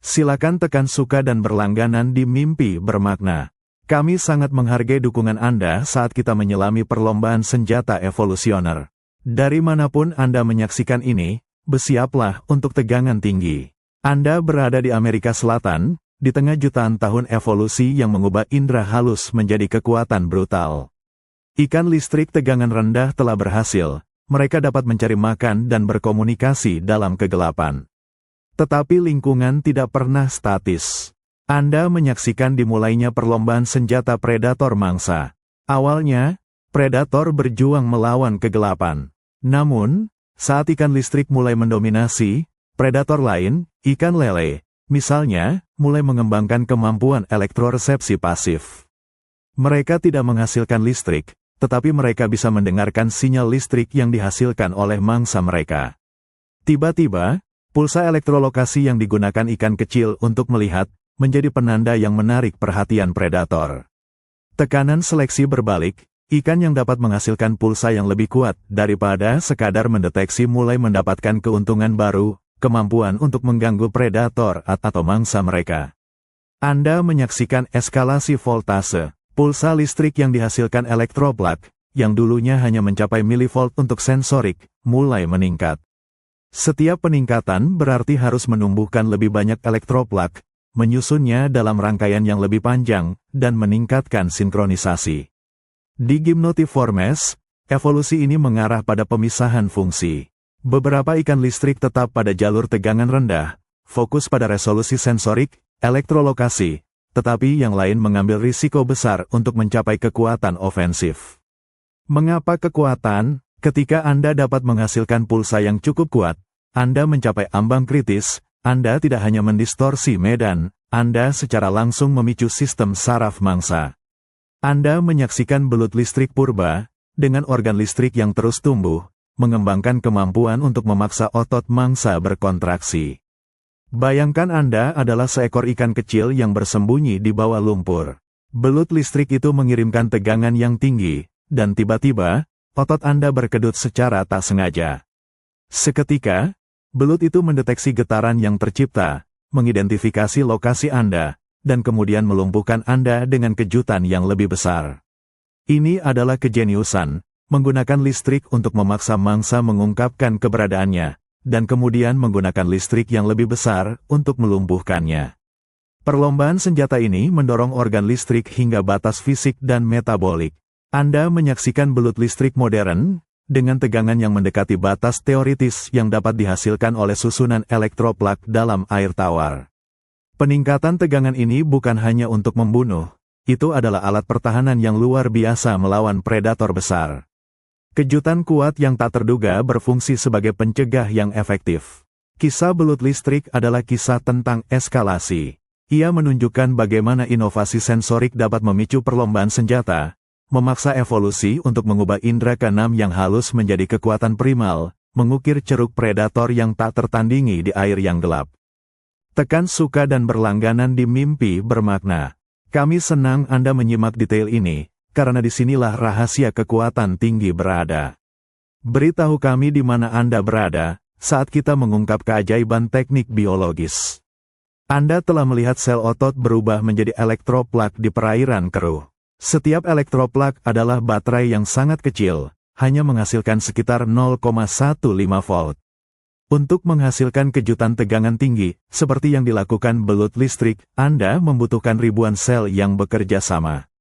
Silakan tekan suka dan berlangganan di Mimpi Bermakna. Kami sangat menghargai dukungan Anda saat kita menyelami perlombaan senjata evolusioner. Dari manapun Anda menyaksikan ini, bersiaplah untuk tegangan tinggi. Anda berada di Amerika Selatan, di tengah jutaan tahun evolusi yang mengubah indera halus menjadi kekuatan brutal. Ikan listrik tegangan rendah telah berhasil, mereka dapat mencari makan dan berkomunikasi dalam kegelapan. Tetapi lingkungan tidak pernah statis. Anda menyaksikan dimulainya perlombaan senjata predator mangsa. Awalnya, predator berjuang melawan kegelapan. Namun, saat ikan listrik mulai mendominasi, predator lain, ikan lele, misalnya, mulai mengembangkan kemampuan elektroresepsi pasif. Mereka tidak menghasilkan listrik, tetapi mereka bisa mendengarkan sinyal listrik yang dihasilkan oleh mangsa mereka. Tiba-tiba, pulsa elektrolokasi yang digunakan ikan kecil untuk melihat, menjadi penanda yang menarik perhatian predator. Tekanan seleksi berbalik, ikan yang dapat menghasilkan pulsa yang lebih kuat daripada sekadar mendeteksi mulai mendapatkan keuntungan baru, kemampuan untuk mengganggu predator atau mangsa mereka. Anda menyaksikan eskalasi voltase, pulsa listrik yang dihasilkan elektroplug, yang dulunya hanya mencapai milivolt untuk sensorik, mulai meningkat. Setiap peningkatan berarti harus menumbuhkan lebih banyak elektroplug, menyusunnya dalam rangkaian yang lebih panjang, dan meningkatkan sinkronisasi. Di Gymnotiformes, evolusi ini mengarah pada pemisahan fungsi. Beberapa ikan listrik tetap pada jalur tegangan rendah, fokus pada resolusi sensorik, elektrolokasi, tetapi yang lain mengambil risiko besar untuk mencapai kekuatan ofensif. Mengapa kekuatan? Ketika Anda dapat menghasilkan pulsa yang cukup kuat, Anda mencapai ambang kritis, Anda tidak hanya mendistorsi medan, Anda secara langsung memicu sistem saraf mangsa. Anda menyaksikan belut listrik purba, dengan organ listrik yang terus tumbuh, mengembangkan kemampuan untuk memaksa otot mangsa berkontraksi. Bayangkan Anda adalah seekor ikan kecil yang bersembunyi di bawah lumpur. Belut listrik itu mengirimkan tegangan yang tinggi, dan tiba-tiba, otot Anda berkedut secara tak sengaja. Seketika, belut itu mendeteksi getaran yang tercipta, mengidentifikasi lokasi Anda, dan kemudian melumpuhkan Anda dengan kejutan yang lebih besar. Ini adalah kejeniusan, menggunakan listrik untuk memaksa mangsa mengungkapkan keberadaannya, dan kemudian menggunakan listrik yang lebih besar untuk melumpuhkannya. Perlombaan senjata ini mendorong organ listrik hingga batas fisik dan metabolik. Anda menyaksikan belut listrik modern, dengan tegangan yang mendekati batas teoritis yang dapat dihasilkan oleh susunan elektroplug dalam air tawar. Peningkatan tegangan ini bukan hanya untuk membunuh, itu adalah alat pertahanan yang luar biasa melawan predator besar. Kejutan kuat yang tak terduga berfungsi sebagai pencegah yang efektif. Kisah belut listrik adalah kisah tentang eskalasi. Ia menunjukkan bagaimana inovasi sensorik dapat memicu perlombaan senjata, memaksa evolusi untuk mengubah indera keenam yang halus menjadi kekuatan primal, mengukir ceruk predator yang tak tertandingi di air yang gelap. Tekan suka dan berlangganan di Mimpi Bermakna. Kami senang Anda menyimak detail ini, karena disinilah rahasia kekuatan tinggi berada. Beritahu kami di mana Anda berada, saat kita mengungkap keajaiban teknik biologis. Anda telah melihat sel otot berubah menjadi elektroplug di perairan keruh. Setiap elektroplug adalah baterai yang sangat kecil, hanya menghasilkan sekitar 0,15 volt. Untuk menghasilkan kejutan tegangan tinggi, seperti yang dilakukan belut listrik, Anda membutuhkan ribuan sel yang bekerja sama.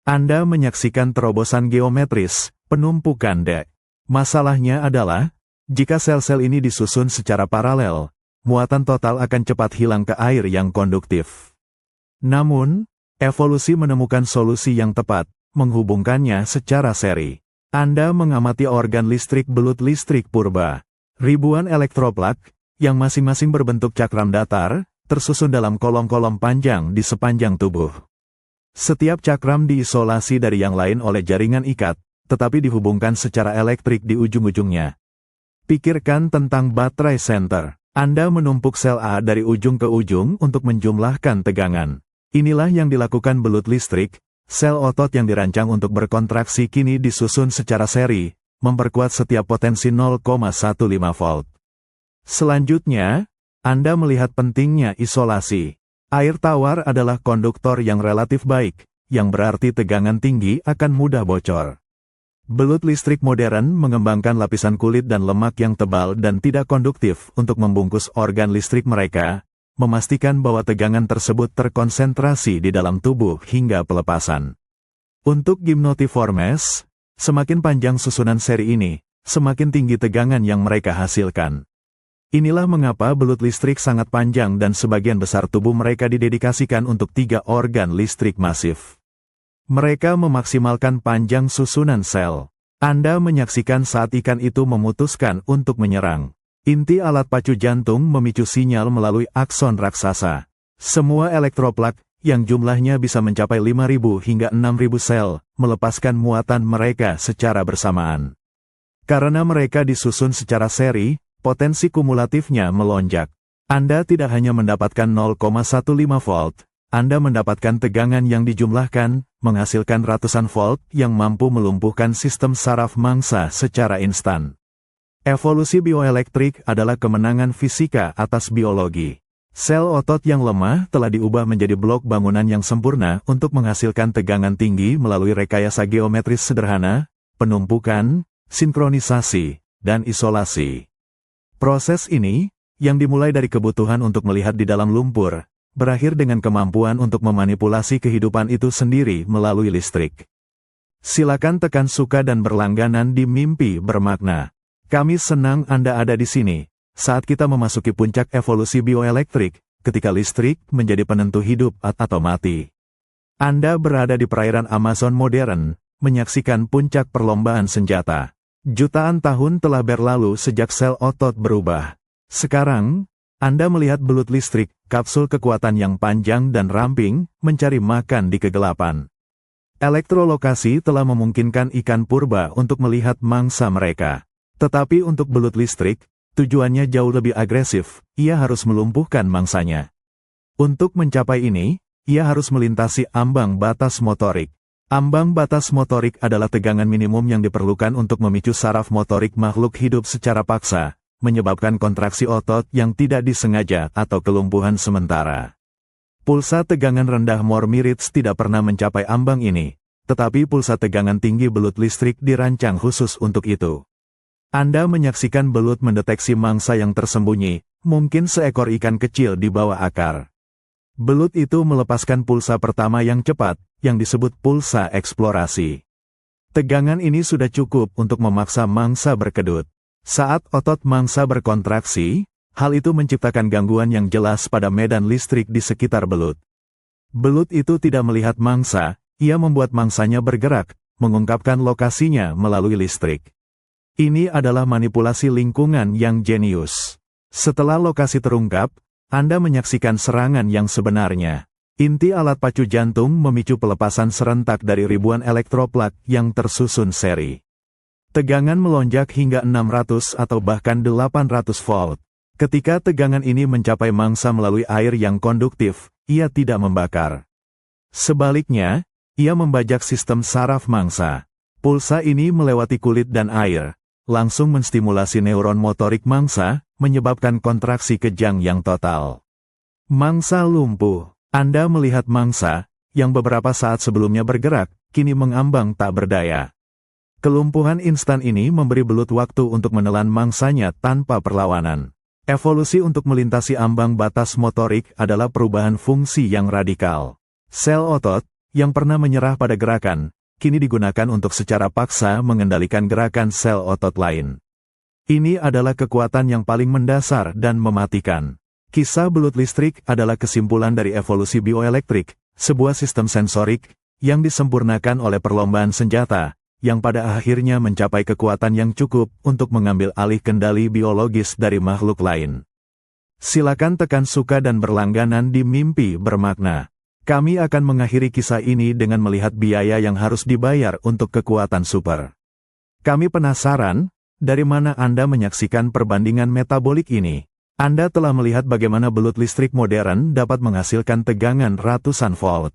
Anda menyaksikan terobosan geometris, penumpukan dek. Masalahnya adalah, jika sel-sel ini disusun secara paralel, muatan total akan cepat hilang ke air yang konduktif. Namun, evolusi menemukan solusi yang tepat, menghubungkannya secara seri. Anda mengamati organ listrik belut listrik purba. Ribuan elektroplug, yang masing-masing berbentuk cakram datar, tersusun dalam kolom-kolom panjang di sepanjang tubuh. Setiap cakram diisolasi dari yang lain oleh jaringan ikat, tetapi dihubungkan secara elektrik di ujung-ujungnya. Pikirkan tentang baterai center. Anda menumpuk sel A dari ujung ke ujung untuk menjumlahkan tegangan. Inilah yang dilakukan belut listrik, sel otot yang dirancang untuk berkontraksi kini disusun secara seri, memperkuat setiap potensi 0,15 volt. Selanjutnya, Anda melihat pentingnya isolasi. Air tawar adalah konduktor yang relatif baik, yang berarti tegangan tinggi akan mudah bocor. Belut listrik modern mengembangkan lapisan kulit dan lemak yang tebal dan tidak konduktif untuk membungkus organ listrik mereka, memastikan bahwa tegangan tersebut terkonsentrasi di dalam tubuh hingga pelepasan. Untuk Gymnotiformes, semakin panjang susunan seri ini, semakin tinggi tegangan yang mereka hasilkan. Inilah mengapa belut listrik sangat panjang dan sebagian besar tubuh mereka didedikasikan untuk 3 organ listrik masif. Mereka memaksimalkan panjang susunan sel. Anda menyaksikan saat ikan itu memutuskan untuk menyerang. Inti alat pacu jantung memicu sinyal melalui akson raksasa. Semua elektroplak, yang jumlahnya bisa mencapai 5.000 hingga 6.000 sel, melepaskan muatan mereka secara bersamaan. Karena mereka disusun secara seri, potensi kumulatifnya melonjak. Anda tidak hanya mendapatkan 0,15 volt, Anda mendapatkan tegangan yang dijumlahkan, menghasilkan ratusan volt yang mampu melumpuhkan sistem saraf mangsa secara instan. Evolusi bioelektrik adalah kemenangan fisika atas biologi. Sel otot yang lemah telah diubah menjadi blok bangunan yang sempurna untuk menghasilkan tegangan tinggi melalui rekayasa geometris sederhana, penumpukan, sinkronisasi, dan isolasi. Proses ini, yang dimulai dari kebutuhan untuk melihat di dalam lumpur, berakhir dengan kemampuan untuk memanipulasi kehidupan itu sendiri melalui listrik. Silakan tekan suka dan berlangganan di Mimpi Bermakna. Kami senang Anda ada di sini, saat kita memasuki puncak evolusi bioelektrik, ketika listrik menjadi penentu hidup atau mati. Anda berada di perairan Amazon modern, menyaksikan puncak perlombaan senjata. Jutaan tahun telah berlalu sejak sel otot berubah. Sekarang, Anda melihat belut listrik, kapsul kekuatan yang panjang dan ramping, mencari makan di kegelapan. Elektrolokasi telah memungkinkan ikan purba untuk melihat mangsa mereka. Tetapi untuk belut listrik, tujuannya jauh lebih agresif, ia harus melumpuhkan mangsanya. Untuk mencapai ini, ia harus melintasi ambang batas motorik. Ambang batas motorik adalah tegangan minimum yang diperlukan untuk memicu saraf motorik makhluk hidup secara paksa, menyebabkan kontraksi otot yang tidak disengaja atau kelumpuhan sementara. Pulsa tegangan rendah Mormirits tidak pernah mencapai ambang ini, tetapi pulsa tegangan tinggi belut listrik dirancang khusus untuk itu. Anda menyaksikan belut mendeteksi mangsa yang tersembunyi, mungkin seekor ikan kecil di bawah akar. Belut itu melepaskan pulsa pertama yang cepat, yang disebut pulsa eksplorasi. Tegangan ini sudah cukup untuk memaksa mangsa berkedut. Saat otot mangsa berkontraksi, hal itu menciptakan gangguan yang jelas pada medan listrik di sekitar belut. Belut itu tidak melihat mangsa, ia membuat mangsanya bergerak, mengungkapkan lokasinya melalui listrik. Ini adalah manipulasi lingkungan yang jenius. Setelah lokasi terungkap, Anda menyaksikan serangan yang sebenarnya. Inti alat pacu jantung memicu pelepasan serentak dari ribuan elektroplak yang tersusun seri. Tegangan melonjak hingga 600 atau bahkan 800 volt. Ketika tegangan ini mencapai mangsa melalui air yang konduktif, ia tidak membakar. Sebaliknya, ia membajak sistem saraf mangsa. Pulsa ini melewati kulit dan air, langsung menstimulasi neuron motorik mangsa, menyebabkan kontraksi kejang yang total. Mangsa lumpuh. Anda melihat mangsa, yang beberapa saat sebelumnya bergerak, kini mengambang tak berdaya. Kelumpuhan instan ini memberi belut waktu untuk menelan mangsanya tanpa perlawanan. Evolusi untuk melintasi ambang batas motorik adalah perubahan fungsi yang radikal. Sel otot, yang pernah menyerah pada gerakan, kini digunakan untuk secara paksa mengendalikan gerakan sel otot lain. Ini adalah kekuatan yang paling mendasar dan mematikan. Kisah belut listrik adalah kesimpulan dari evolusi bioelektrik, sebuah sistem sensorik, yang disempurnakan oleh perlombaan senjata, yang pada akhirnya mencapai kekuatan yang cukup untuk mengambil alih kendali biologis dari makhluk lain. Silakan tekan suka dan berlangganan di Mimpi Bermakna. Kami akan mengakhiri kisah ini dengan melihat biaya yang harus dibayar untuk kekuatan super. Kami penasaran, dari mana Anda menyaksikan perbandingan metabolik ini? Anda telah melihat bagaimana belut listrik modern dapat menghasilkan tegangan ratusan volt.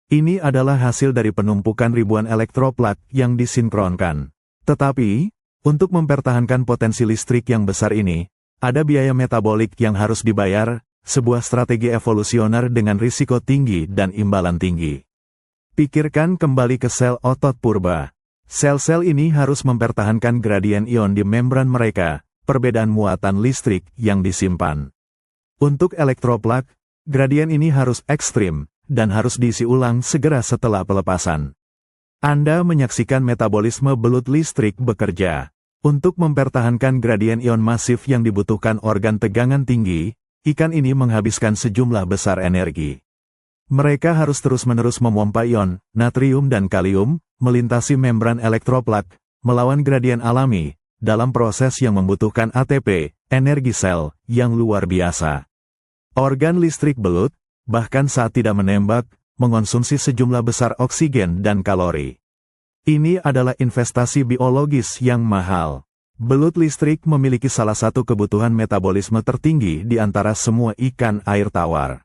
Ini adalah hasil dari penumpukan ribuan elektroplak yang disinkronkan. Tetapi, untuk mempertahankan potensi listrik yang besar ini, Ada biaya metabolik yang harus dibayar, sebuah strategi evolusioner dengan risiko tinggi dan imbalan tinggi. Pikirkan kembali ke sel otot purba. Sel-sel ini harus mempertahankan gradien ion di membran mereka, perbedaan muatan listrik yang disimpan. Untuk elektroplak, gradien ini harus ekstrim, dan harus diisi ulang segera setelah pelepasan. Anda menyaksikan metabolisme belut listrik bekerja. Untuk mempertahankan gradien ion masif yang dibutuhkan organ tegangan tinggi, ikan ini menghabiskan sejumlah besar energi. Mereka harus terus-menerus memompa ion, natrium dan kalium, melintasi membran elektroplak, melawan gradien alami, dalam proses yang membutuhkan ATP, energi sel, yang luar biasa. Organ listrik belut, bahkan saat tidak menembak, mengonsumsi sejumlah besar oksigen dan kalori. Ini adalah investasi biologis yang mahal. Belut listrik memiliki salah satu kebutuhan metabolisme tertinggi di antara semua ikan air tawar.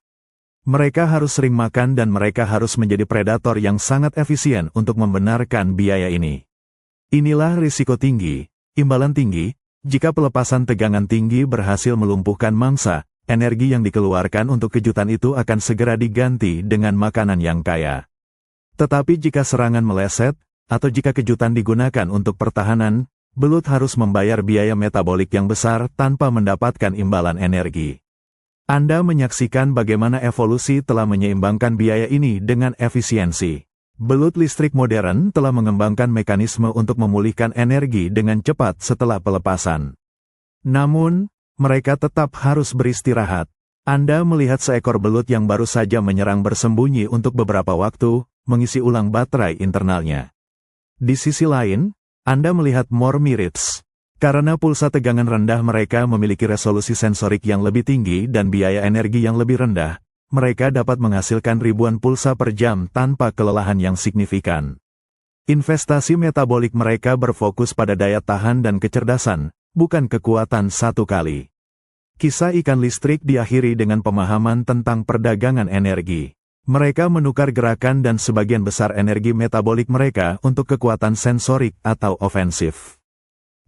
Mereka harus sering makan dan mereka harus menjadi predator yang sangat efisien untuk membenarkan biaya ini. Inilah risiko tinggi, imbalan tinggi, jika pelepasan tegangan tinggi berhasil melumpuhkan mangsa. Energi yang dikeluarkan untuk kejutan itu akan segera diganti dengan makanan yang kaya. Tetapi jika serangan meleset, atau jika kejutan digunakan untuk pertahanan, belut harus membayar biaya metabolik yang besar tanpa mendapatkan imbalan energi. Anda menyaksikan bagaimana evolusi telah menyeimbangkan biaya ini dengan efisiensi. Belut listrik modern telah mengembangkan mekanisme untuk memulihkan energi dengan cepat setelah pelepasan. Namun, mereka tetap harus beristirahat. Anda melihat seekor belut yang baru saja menyerang bersembunyi untuk beberapa waktu, mengisi ulang baterai internalnya. Di sisi lain, Anda melihat mormirids. Karena pulsa tegangan rendah mereka memiliki resolusi sensorik yang lebih tinggi dan biaya energi yang lebih rendah, mereka dapat menghasilkan ribuan pulsa per jam tanpa kelelahan yang signifikan. Investasi metabolik mereka berfokus pada daya tahan dan kecerdasan, bukan kekuatan satu kali. Kisah ikan listrik diakhiri dengan pemahaman tentang perdagangan energi. Mereka menukar gerakan dan sebagian besar energi metabolik mereka untuk kekuatan sensorik atau ofensif.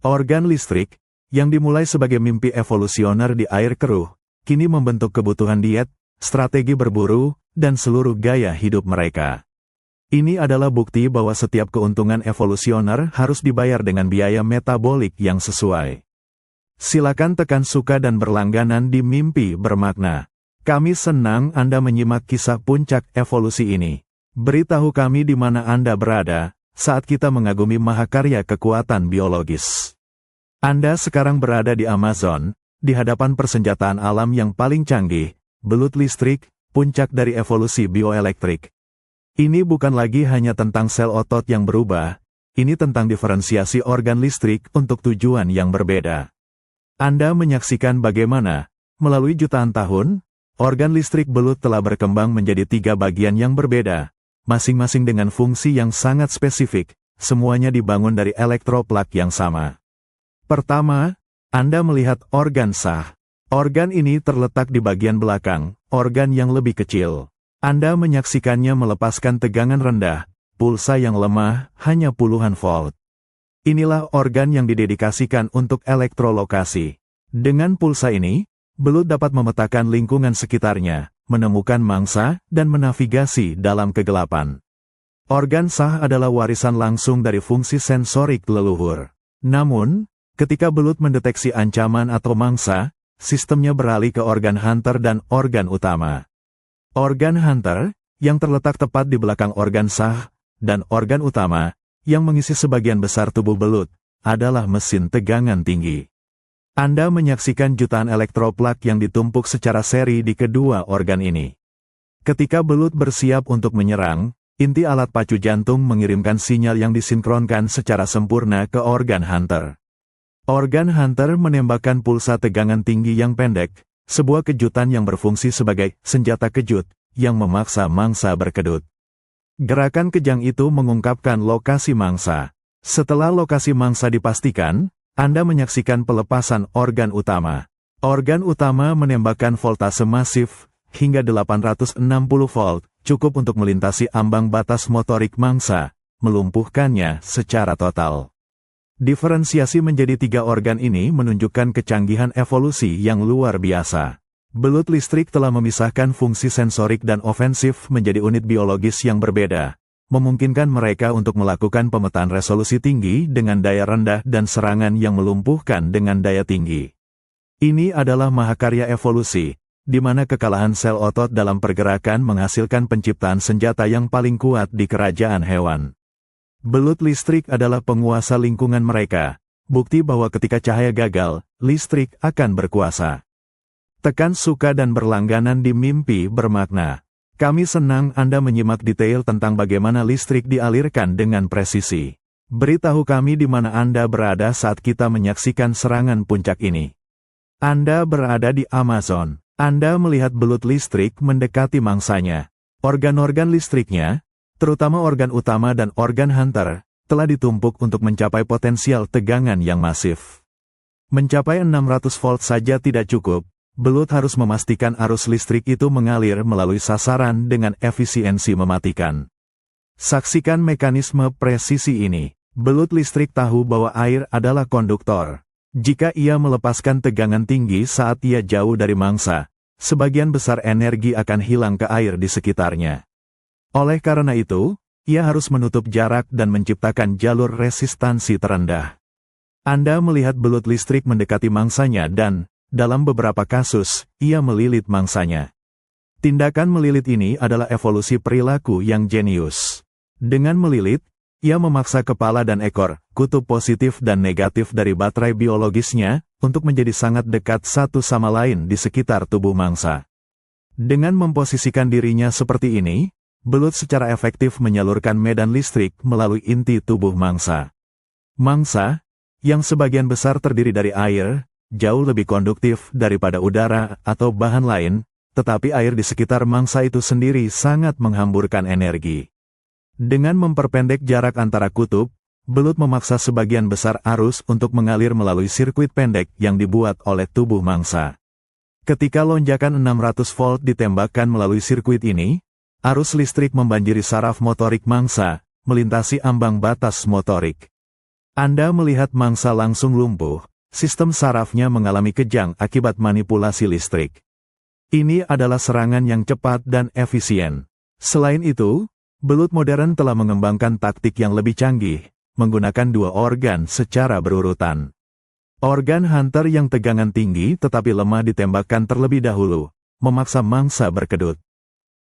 Organ listrik, yang dimulai sebagai mimpi evolusioner di air keruh, kini membentuk kebutuhan diet, strategi berburu, dan seluruh gaya hidup mereka. Ini adalah bukti bahwa setiap keuntungan evolusioner harus dibayar dengan biaya metabolik yang sesuai. Silakan tekan suka dan berlangganan di Mimpi Bermakna. Kami senang Anda menyimak kisah puncak evolusi ini. Beritahu kami di mana Anda berada saat kita mengagumi mahakarya kekuatan biologis. Anda sekarang berada di Amazon, di hadapan persenjataan alam yang paling canggih, belut listrik, puncak dari evolusi bioelektrik. Ini bukan lagi hanya tentang sel otot yang berubah, ini tentang diferensiasi organ listrik untuk tujuan yang berbeda. Anda menyaksikan bagaimana, melalui jutaan tahun, organ listrik belut telah berkembang menjadi 3 bagian yang berbeda, masing-masing dengan fungsi yang sangat spesifik, semuanya dibangun dari elektroplak yang sama. Pertama, Anda melihat organ sah. Organ ini terletak di bagian belakang, organ yang lebih kecil. Anda menyaksikannya melepaskan tegangan rendah, pulsa yang lemah, hanya puluhan volt. Inilah organ yang didedikasikan untuk elektrolokasi. Dengan pulsa ini, belut dapat memetakan lingkungan sekitarnya, menemukan mangsa, dan menavigasi dalam kegelapan. Organ sah adalah warisan langsung dari fungsi sensorik leluhur. Namun, ketika belut mendeteksi ancaman atau mangsa, sistemnya beralih ke organ hunter dan organ utama. Organ hunter, yang terletak tepat di belakang organ sah, dan organ utama, yang mengisi sebagian besar tubuh belut, adalah mesin tegangan tinggi. Anda menyaksikan jutaan elektroplak yang ditumpuk secara seri di kedua organ ini. Ketika belut bersiap untuk menyerang, inti alat pacu jantung mengirimkan sinyal yang disinkronkan secara sempurna ke organ hunter. Organ hunter menembakkan pulsa tegangan tinggi yang pendek, sebuah kejutan yang berfungsi sebagai senjata kejut, yang memaksa mangsa berkedut. Gerakan kejang itu mengungkapkan lokasi mangsa. Setelah lokasi mangsa dipastikan, Anda menyaksikan pelepasan organ utama. Organ utama menembakkan voltase masif, hingga 860 volt, cukup untuk melintasi ambang batas motorik mangsa, melumpuhkannya secara total. Diferensiasi menjadi 3 organ ini menunjukkan kecanggihan evolusi yang luar biasa. Belut listrik telah memisahkan fungsi sensorik dan ofensif menjadi unit biologis yang berbeda, memungkinkan mereka untuk melakukan pemetaan resolusi tinggi dengan daya rendah dan serangan yang melumpuhkan dengan daya tinggi. Ini adalah mahakarya evolusi, di mana kekalahan sel otot dalam pergerakan menghasilkan penciptaan senjata yang paling kuat di kerajaan hewan. Belut listrik adalah penguasa lingkungan mereka, bukti bahwa ketika cahaya gagal, listrik akan berkuasa. Tekan suka dan berlangganan di mimpi bermakna. Kami senang Anda menyimak detail tentang bagaimana listrik dialirkan dengan presisi. Beritahu kami di mana Anda berada saat kita menyaksikan serangan puncak ini. Anda berada di Amazon. Anda melihat belut listrik mendekati mangsanya. Organ-organ listriknya, terutama organ utama dan organ hunter, telah ditumpuk untuk mencapai potensial tegangan yang masif. Mencapai 600 volt saja tidak cukup, belut harus memastikan arus listrik itu mengalir melalui sasaran dengan efisiensi mematikan. Saksikan mekanisme presisi ini. Belut listrik tahu bahwa air adalah konduktor. Jika ia melepaskan tegangan tinggi saat ia jauh dari mangsa, sebagian besar energi akan hilang ke air di sekitarnya. Oleh karena itu, ia harus menutup jarak dan menciptakan jalur resistansi terendah. Anda melihat belut listrik mendekati mangsanya dan, dalam beberapa kasus, ia melilit mangsanya. Tindakan melilit ini adalah evolusi perilaku yang jenius. Dengan melilit, ia memaksa kepala dan ekor, kutub positif dan negatif dari baterai biologisnya, untuk menjadi sangat dekat satu sama lain di sekitar tubuh mangsa. Dengan memposisikan dirinya seperti ini, belut secara efektif menyalurkan medan listrik melalui inti tubuh mangsa. Mangsa, yang sebagian besar terdiri dari air, jauh lebih konduktif daripada udara atau bahan lain, tetapi air di sekitar mangsa itu sendiri sangat menghamburkan energi. Dengan memperpendek jarak antara kutub, belut memaksa sebagian besar arus untuk mengalir melalui sirkuit pendek yang dibuat oleh tubuh mangsa. Ketika lonjakan 600 volt ditembakkan melalui sirkuit ini, arus listrik membanjiri saraf motorik mangsa, melintasi ambang batas motorik. Anda melihat mangsa langsung lumpuh, sistem sarafnya mengalami kejang akibat manipulasi listrik. Ini adalah serangan yang cepat dan efisien. Selain itu, belut modern telah mengembangkan taktik yang lebih canggih, menggunakan 2 organ secara berurutan. Organ hunter yang tegangan tinggi tetapi lemah ditembakkan terlebih dahulu, memaksa mangsa berkedut.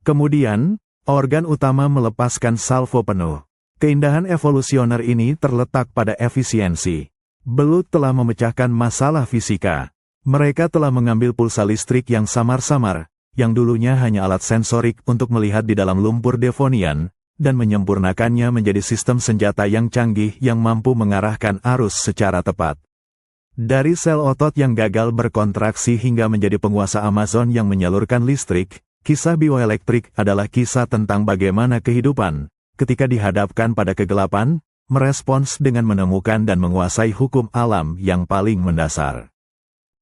Kemudian, organ utama melepaskan salvo penuh. Keindahan evolusioner ini terletak pada efisiensi. Belut telah memecahkan masalah fisika. Mereka telah mengambil pulsa listrik yang samar-samar, yang dulunya hanya alat sensorik untuk melihat di dalam lumpur Devonian, dan menyempurnakannya menjadi sistem senjata yang canggih yang mampu mengarahkan arus secara tepat. Dari sel otot yang gagal berkontraksi hingga menjadi penguasa Amazon yang menyalurkan listrik, kisah bioelektrik adalah kisah tentang bagaimana kehidupan, ketika dihadapkan pada kegelapan, merespons dengan menemukan dan menguasai hukum alam yang paling mendasar.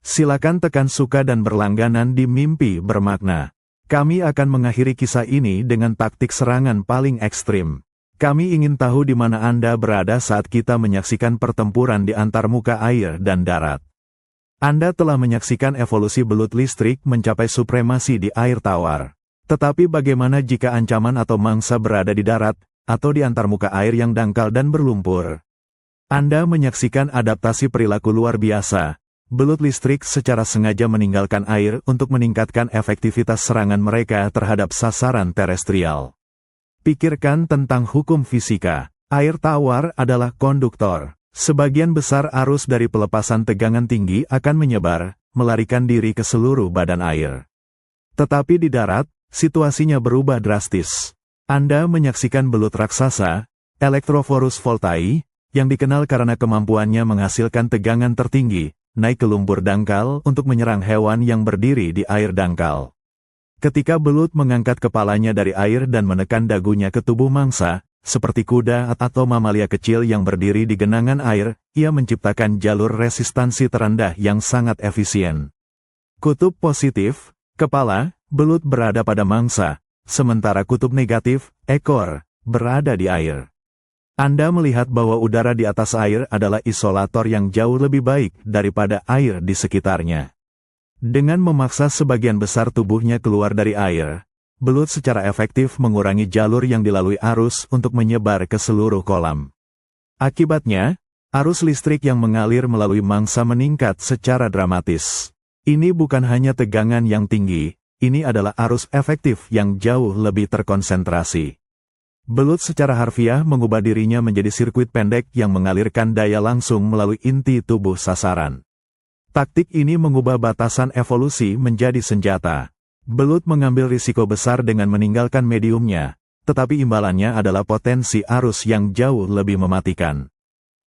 Silakan tekan suka dan berlangganan di mimpi bermakna. Kami akan mengakhiri kisah ini dengan taktik serangan paling ekstrim. Kami ingin tahu di mana Anda berada saat kita menyaksikan pertempuran di antar muka air dan darat. Anda telah menyaksikan evolusi belut listrik mencapai supremasi di air tawar. Tetapi bagaimana jika ancaman atau mangsa berada di darat, atau di antar muka air yang dangkal dan berlumpur? Anda menyaksikan adaptasi perilaku luar biasa. Belut listrik secara sengaja meninggalkan air untuk meningkatkan efektivitas serangan mereka terhadap sasaran terestrial. Pikirkan tentang hukum fisika. Air tawar adalah konduktor. Sebagian besar arus dari pelepasan tegangan tinggi akan menyebar, melarikan diri ke seluruh badan air. Tetapi di darat, situasinya berubah drastis. Anda menyaksikan belut raksasa, Electrophorus voltai, yang dikenal karena kemampuannya menghasilkan tegangan tertinggi, naik ke lumpur dangkal untuk menyerang hewan yang berdiri di air dangkal. Ketika belut mengangkat kepalanya dari air dan menekan dagunya ke tubuh mangsa, seperti kuda atau mamalia kecil yang berdiri di genangan air, ia menciptakan jalur resistansi terendah yang sangat efisien. Kutub positif, kepala, belut berada pada mangsa, sementara kutub negatif, ekor, berada di air. Anda melihat bahwa udara di atas air adalah isolator yang jauh lebih baik daripada air di sekitarnya. Dengan memaksa sebagian besar tubuhnya keluar dari air, belut secara efektif mengurangi jalur yang dilalui arus untuk menyebar ke seluruh kolam. Akibatnya, arus listrik yang mengalir melalui mangsa meningkat secara dramatis. Ini bukan hanya tegangan yang tinggi, ini adalah arus efektif yang jauh lebih terkonsentrasi. Belut secara harfiah mengubah dirinya menjadi sirkuit pendek yang mengalirkan daya langsung melalui inti tubuh sasaran. Taktik ini mengubah batasan evolusi menjadi senjata. Belut mengambil risiko besar dengan meninggalkan mediumnya, tetapi imbalannya adalah potensi arus yang jauh lebih mematikan.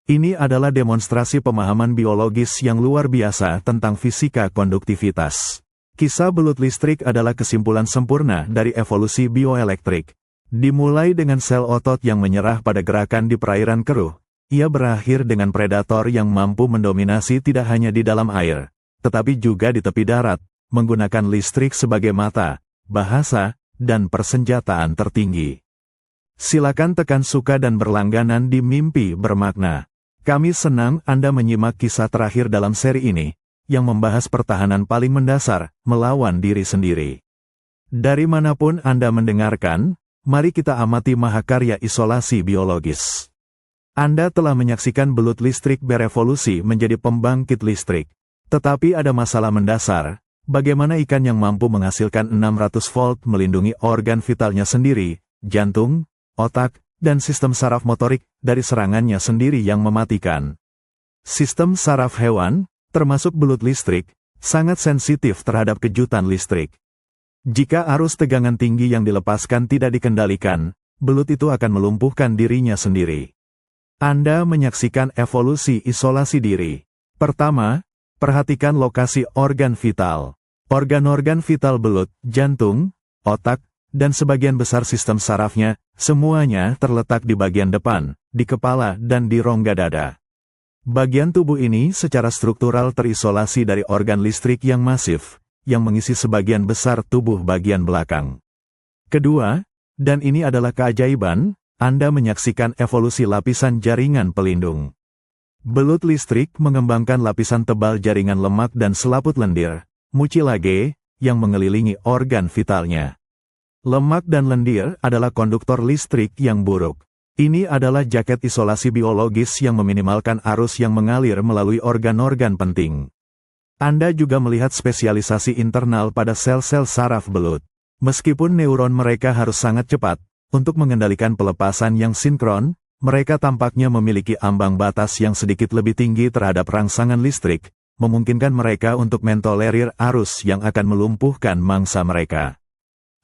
Ini adalah demonstrasi pemahaman biologis yang luar biasa tentang fisika konduktivitas. Kisah belut listrik adalah kesimpulan sempurna dari evolusi bioelektrik. Dimulai dengan sel otot yang menyerah pada gerakan di perairan keruh, ia berakhir dengan predator yang mampu mendominasi tidak hanya di dalam air, tetapi juga di tepi darat, menggunakan listrik sebagai mata, bahasa, dan persenjataan tertinggi. Silakan tekan suka dan berlangganan di Mimpi Bermakna. Kami senang Anda menyimak kisah terakhir dalam seri ini, yang membahas pertahanan paling mendasar, melawan diri sendiri. Dari manapun Anda mendengarkan, mari kita amati mahakarya isolasi biologis. Anda telah menyaksikan belut listrik berevolusi menjadi pembangkit listrik. Tetapi ada masalah mendasar, bagaimana ikan yang mampu menghasilkan 600 volt melindungi organ vitalnya sendiri, jantung, otak, dan sistem saraf motorik, dari serangannya sendiri yang mematikan. Sistem saraf hewan, termasuk belut listrik, sangat sensitif terhadap kejutan listrik. Jika arus tegangan tinggi yang dilepaskan tidak dikendalikan, belut itu akan melumpuhkan dirinya sendiri. Anda menyaksikan evolusi isolasi diri. Pertama, perhatikan lokasi organ vital. Organ-organ vital belut, jantung, otak, dan sebagian besar sistem sarafnya, semuanya terletak di bagian depan, di kepala dan di rongga dada. Bagian tubuh ini secara struktural terisolasi dari organ listrik yang masif, yang mengisi sebagian besar tubuh bagian belakang. Kedua, dan ini adalah keajaiban, Anda menyaksikan evolusi lapisan jaringan pelindung. Belut listrik mengembangkan lapisan tebal jaringan lemak dan selaput lendir, mucilage, yang mengelilingi organ vitalnya. Lemak dan lendir adalah konduktor listrik yang buruk. Ini adalah jaket isolasi biologis yang meminimalkan arus yang mengalir melalui organ-organ penting. Anda juga melihat spesialisasi internal pada sel-sel saraf belut. Meskipun neuron mereka harus sangat cepat, untuk mengendalikan pelepasan yang sinkron, mereka tampaknya memiliki ambang batas yang sedikit lebih tinggi terhadap rangsangan listrik, memungkinkan mereka untuk mentolerir arus yang akan melumpuhkan mangsa mereka.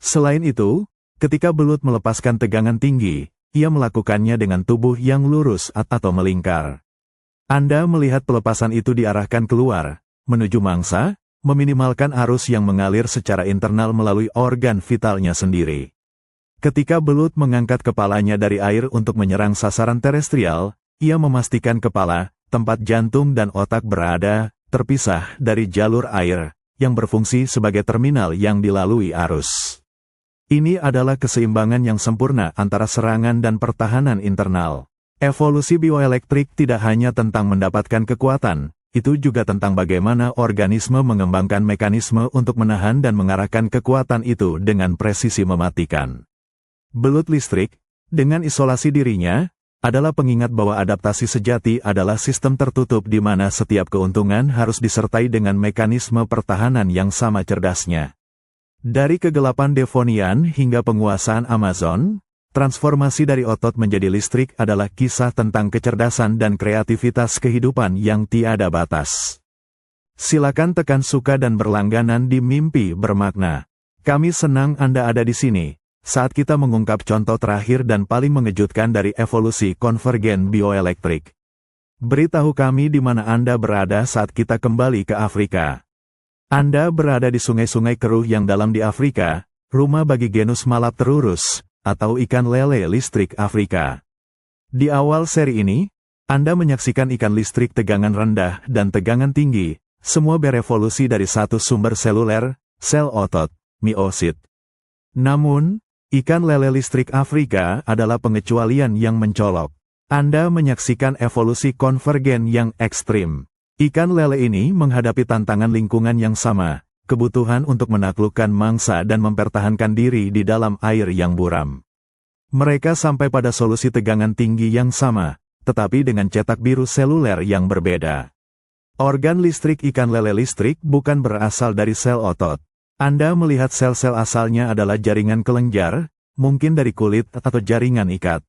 Selain itu, ketika belut melepaskan tegangan tinggi, ia melakukannya dengan tubuh yang lurus atau melingkar. Anda melihat pelepasan itu diarahkan keluar, menuju mangsa, meminimalkan arus yang mengalir secara internal melalui organ vitalnya sendiri. Ketika belut mengangkat kepalanya dari air untuk menyerang sasaran terestrial, ia memastikan kepala, tempat jantung dan otak berada, terpisah dari jalur air, yang berfungsi sebagai terminal yang dilalui arus. Ini adalah keseimbangan yang sempurna antara serangan dan pertahanan internal. Evolusi bioelektrik tidak hanya tentang mendapatkan kekuatan, itu juga tentang bagaimana organisme mengembangkan mekanisme untuk menahan dan mengarahkan kekuatan itu dengan presisi mematikan. Belut listrik, dengan isolasi dirinya, adalah pengingat bahwa adaptasi sejati adalah sistem tertutup di mana setiap keuntungan harus disertai dengan mekanisme pertahanan yang sama cerdasnya. Dari kegelapan Devonian hingga penguasaan Amazon, transformasi dari otot menjadi listrik adalah kisah tentang kecerdasan dan kreativitas kehidupan yang tiada batas. Silakan tekan suka dan berlangganan di Mimpi Bermakna. Kami senang Anda ada di sini, saat kita mengungkap contoh terakhir dan paling mengejutkan dari evolusi konvergen bioelektrik. Beritahu kami di mana Anda berada saat kita kembali ke Afrika. Anda berada di sungai-sungai keruh yang dalam di Afrika, rumah bagi genus Malapterurus, atau ikan lele listrik Afrika. Di awal seri ini, Anda menyaksikan ikan listrik tegangan rendah dan tegangan tinggi, semua berevolusi dari satu sumber seluler, sel otot, miosit. Namun, ikan lele listrik Afrika adalah pengecualian yang mencolok. Anda menyaksikan evolusi konvergen yang ekstrim. Ikan lele ini menghadapi tantangan lingkungan yang sama, kebutuhan untuk menaklukkan mangsa dan mempertahankan diri di dalam air yang buram. Mereka sampai pada solusi tegangan tinggi yang sama, tetapi dengan cetak biru seluler yang berbeda. Organ listrik ikan lele listrik bukan berasal dari sel otot. Anda melihat sel-sel asalnya adalah jaringan kelenjar, mungkin dari kulit atau jaringan ikat.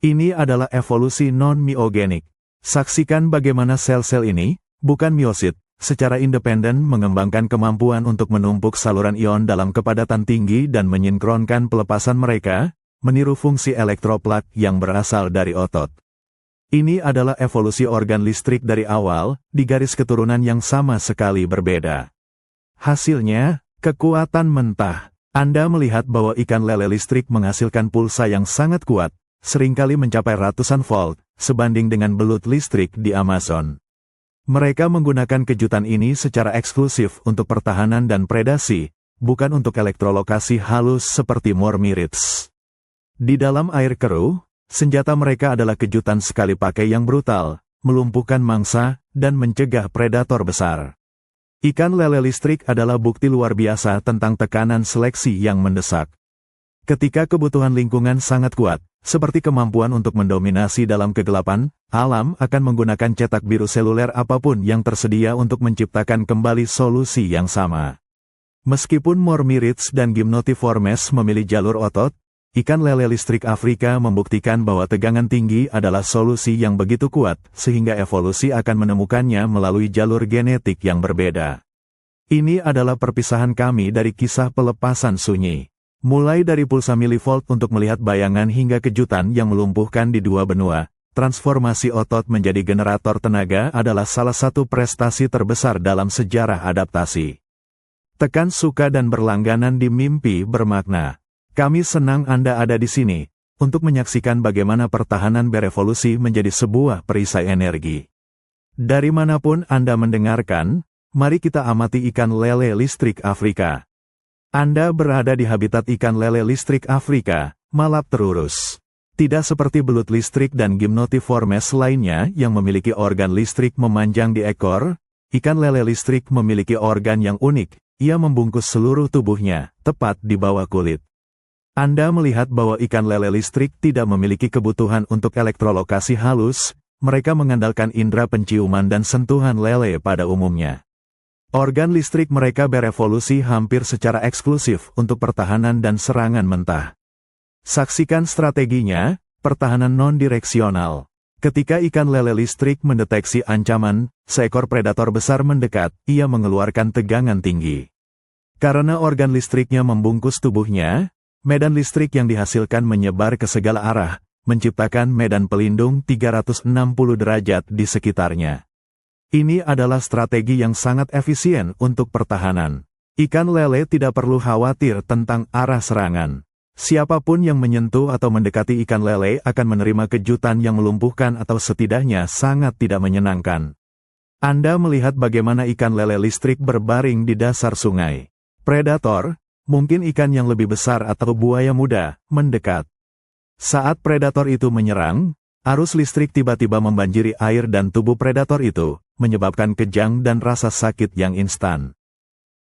Ini adalah evolusi non-miogenik. Saksikan bagaimana sel-sel ini, bukan miosit, secara independen mengembangkan kemampuan untuk menumpuk saluran ion dalam kepadatan tinggi dan menyinkronkan pelepasan mereka, meniru fungsi elektroplak yang berasal dari otot. Ini adalah evolusi organ listrik dari awal, di garis keturunan yang sama sekali berbeda. Hasilnya, kekuatan mentah. Anda melihat bahwa ikan lele listrik menghasilkan pulsa yang sangat kuat, seringkali mencapai ratusan volt, sebanding dengan belut listrik di Amazon. Mereka menggunakan kejutan ini secara eksklusif untuk pertahanan dan predasi, bukan untuk elektrolokasi halus seperti Mormirids. Di dalam air keruh, senjata mereka adalah kejutan sekali pakai yang brutal, melumpuhkan mangsa, dan mencegah predator besar. Ikan lele listrik adalah bukti luar biasa tentang tekanan seleksi yang mendesak. Ketika kebutuhan lingkungan sangat kuat, seperti kemampuan untuk mendominasi dalam kegelapan, alam akan menggunakan cetak biru seluler apapun yang tersedia untuk menciptakan kembali solusi yang sama. Meskipun Mormirids dan Gymnotiformes memilih jalur otot, ikan lele listrik Afrika membuktikan bahwa tegangan tinggi adalah solusi yang begitu kuat, sehingga evolusi akan menemukannya melalui jalur genetik yang berbeda. Ini adalah perpisahan kami dari kisah pelepasan sunyi. Mulai dari pulsa milivolt untuk melihat bayangan hingga kejutan yang melumpuhkan di dua benua, transformasi otot menjadi generator tenaga adalah salah satu prestasi terbesar dalam sejarah adaptasi. Tekan suka dan berlangganan di mimpi bermakna. Kami senang Anda ada di sini, untuk menyaksikan bagaimana pertahanan berevolusi menjadi sebuah perisai energi. Dari manapun Anda mendengarkan, mari kita amati ikan lele listrik Afrika. Anda berada di habitat ikan lele listrik Afrika, malap terurus. Tidak seperti belut listrik dan Gymnotiformes lainnya yang memiliki organ listrik memanjang di ekor, ikan lele listrik memiliki organ yang unik, ia membungkus seluruh tubuhnya, tepat di bawah kulit. Anda melihat bahwa ikan lele listrik tidak memiliki kebutuhan untuk elektrolokasi halus, mereka mengandalkan indera penciuman dan sentuhan lele pada umumnya. Organ listrik mereka berevolusi hampir secara eksklusif untuk pertahanan dan serangan mentah. Saksikan strateginya, pertahanan non-direksional. Ketika ikan lele listrik mendeteksi ancaman, seekor predator besar mendekat, ia mengeluarkan tegangan tinggi. Karena organ listriknya membungkus tubuhnya, medan listrik yang dihasilkan menyebar ke segala arah, menciptakan medan pelindung 360 derajat di sekitarnya. Ini adalah strategi yang sangat efisien untuk pertahanan. Ikan lele tidak perlu khawatir tentang arah serangan. Siapapun yang menyentuh atau mendekati ikan lele akan menerima kejutan yang melumpuhkan atau setidaknya sangat tidak menyenangkan. Anda melihat bagaimana ikan lele listrik berbaring di dasar sungai. Predator, mungkin ikan yang lebih besar atau buaya muda, mendekat. Saat predator itu menyerang, arus listrik tiba-tiba membanjiri air dan tubuh predator itu, menyebabkan kejang dan rasa sakit yang instan.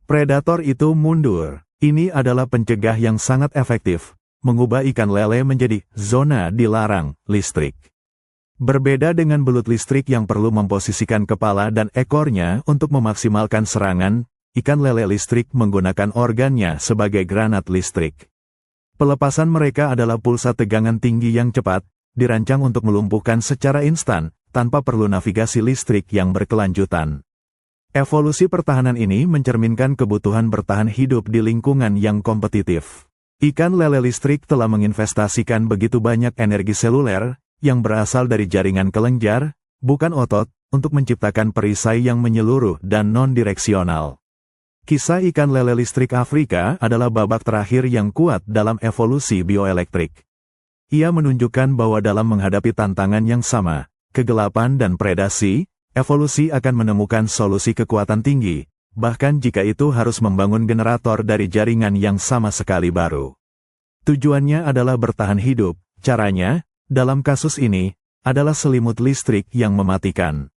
Predator itu mundur. Ini adalah pencegah yang sangat efektif, mengubah ikan lele menjadi zona dilarang listrik. Berbeda dengan belut listrik yang perlu memposisikan kepala dan ekornya untuk memaksimalkan serangan, ikan lele listrik menggunakan organnya sebagai granat listrik. Pelepasan mereka adalah pulsa tegangan tinggi yang cepat, dirancang untuk melumpuhkan secara instan, tanpa perlu navigasi listrik yang berkelanjutan. Evolusi pertahanan ini mencerminkan kebutuhan bertahan hidup di lingkungan yang kompetitif. Ikan lele listrik telah menginvestasikan begitu banyak energi seluler, yang berasal dari jaringan kelenjar, bukan otot, untuk menciptakan perisai yang menyeluruh dan non-direksional. Kisah ikan lele listrik Afrika adalah babak terakhir yang kuat dalam evolusi bioelektrik. Ia menunjukkan bahwa dalam menghadapi tantangan yang sama, kegelapan dan predasi, evolusi akan menemukan solusi kekuatan tinggi, bahkan jika itu harus membangun generator dari jaringan yang sama sekali baru. Tujuannya adalah bertahan hidup, caranya, dalam kasus ini, adalah selimut listrik yang mematikan.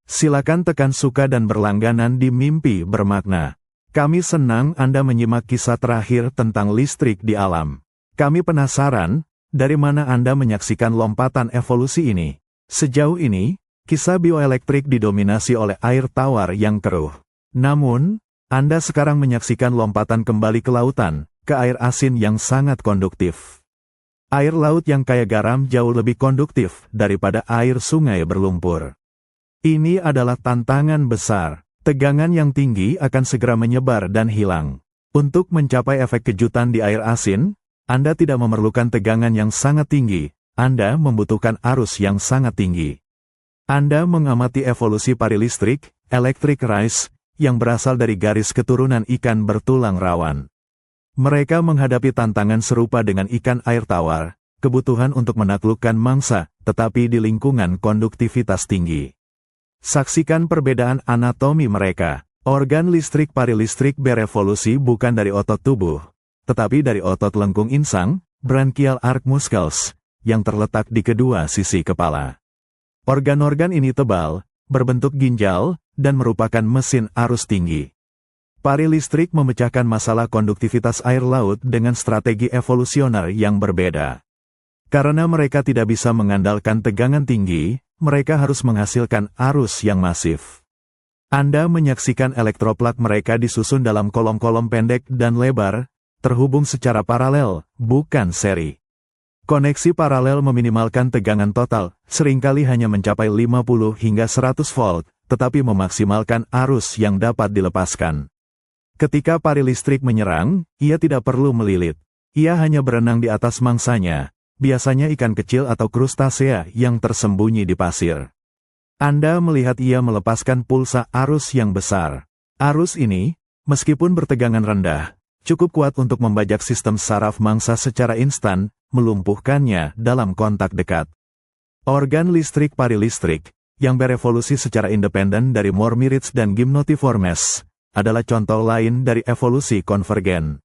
Silakan tekan suka dan berlangganan di Mimpi Bermakna. Kami senang Anda menyimak kisah terakhir tentang listrik di alam. Kami penasaran, dari mana Anda menyaksikan lompatan evolusi ini? Sejauh ini, kisah bioelektrik didominasi oleh air tawar yang keruh. Namun, Anda sekarang menyaksikan lompatan kembali ke lautan, ke air asin yang sangat konduktif. Air laut yang kaya garam jauh lebih konduktif daripada air sungai berlumpur. Ini adalah tantangan besar. Tegangan yang tinggi akan segera menyebar dan hilang. Untuk mencapai efek kejutan di air asin, Anda tidak memerlukan tegangan yang sangat tinggi, Anda membutuhkan arus yang sangat tinggi. Anda mengamati evolusi pari listrik, electric rice, yang berasal dari garis keturunan ikan bertulang rawan. Mereka menghadapi tantangan serupa dengan ikan air tawar, kebutuhan untuk menaklukkan mangsa, tetapi di lingkungan konduktivitas tinggi. Saksikan perbedaan anatomi mereka. Organ listrik pari listrik berevolusi bukan dari otot tubuh, tetapi dari otot lengkung insang, branchial arc muscles, yang terletak di kedua sisi kepala. Organ-organ ini tebal, berbentuk ginjal, dan merupakan mesin arus tinggi. Pari listrik memecahkan masalah konduktivitas air laut dengan strategi evolusioner yang berbeda. Karena mereka tidak bisa mengandalkan tegangan tinggi, mereka harus menghasilkan arus yang masif. Anda menyaksikan elektroplak mereka disusun dalam kolom-kolom pendek dan lebar, terhubung secara paralel, bukan seri. Koneksi paralel meminimalkan tegangan total, seringkali hanya mencapai 50 hingga 100 volt, tetapi memaksimalkan arus yang dapat dilepaskan. Ketika pari listrik menyerang, ia tidak perlu melilit. Ia hanya berenang di atas mangsanya. Biasanya ikan kecil atau krustasea yang tersembunyi di pasir. Anda melihat ia melepaskan pulsa arus yang besar. Arus ini, meskipun bertegangan rendah, cukup kuat untuk membajak sistem saraf mangsa secara instan, melumpuhkannya dalam kontak dekat. Organ listrik pari listrik, yang berevolusi secara independen dari Mormyrids dan Gymnotiformes, adalah contoh lain dari evolusi konvergen.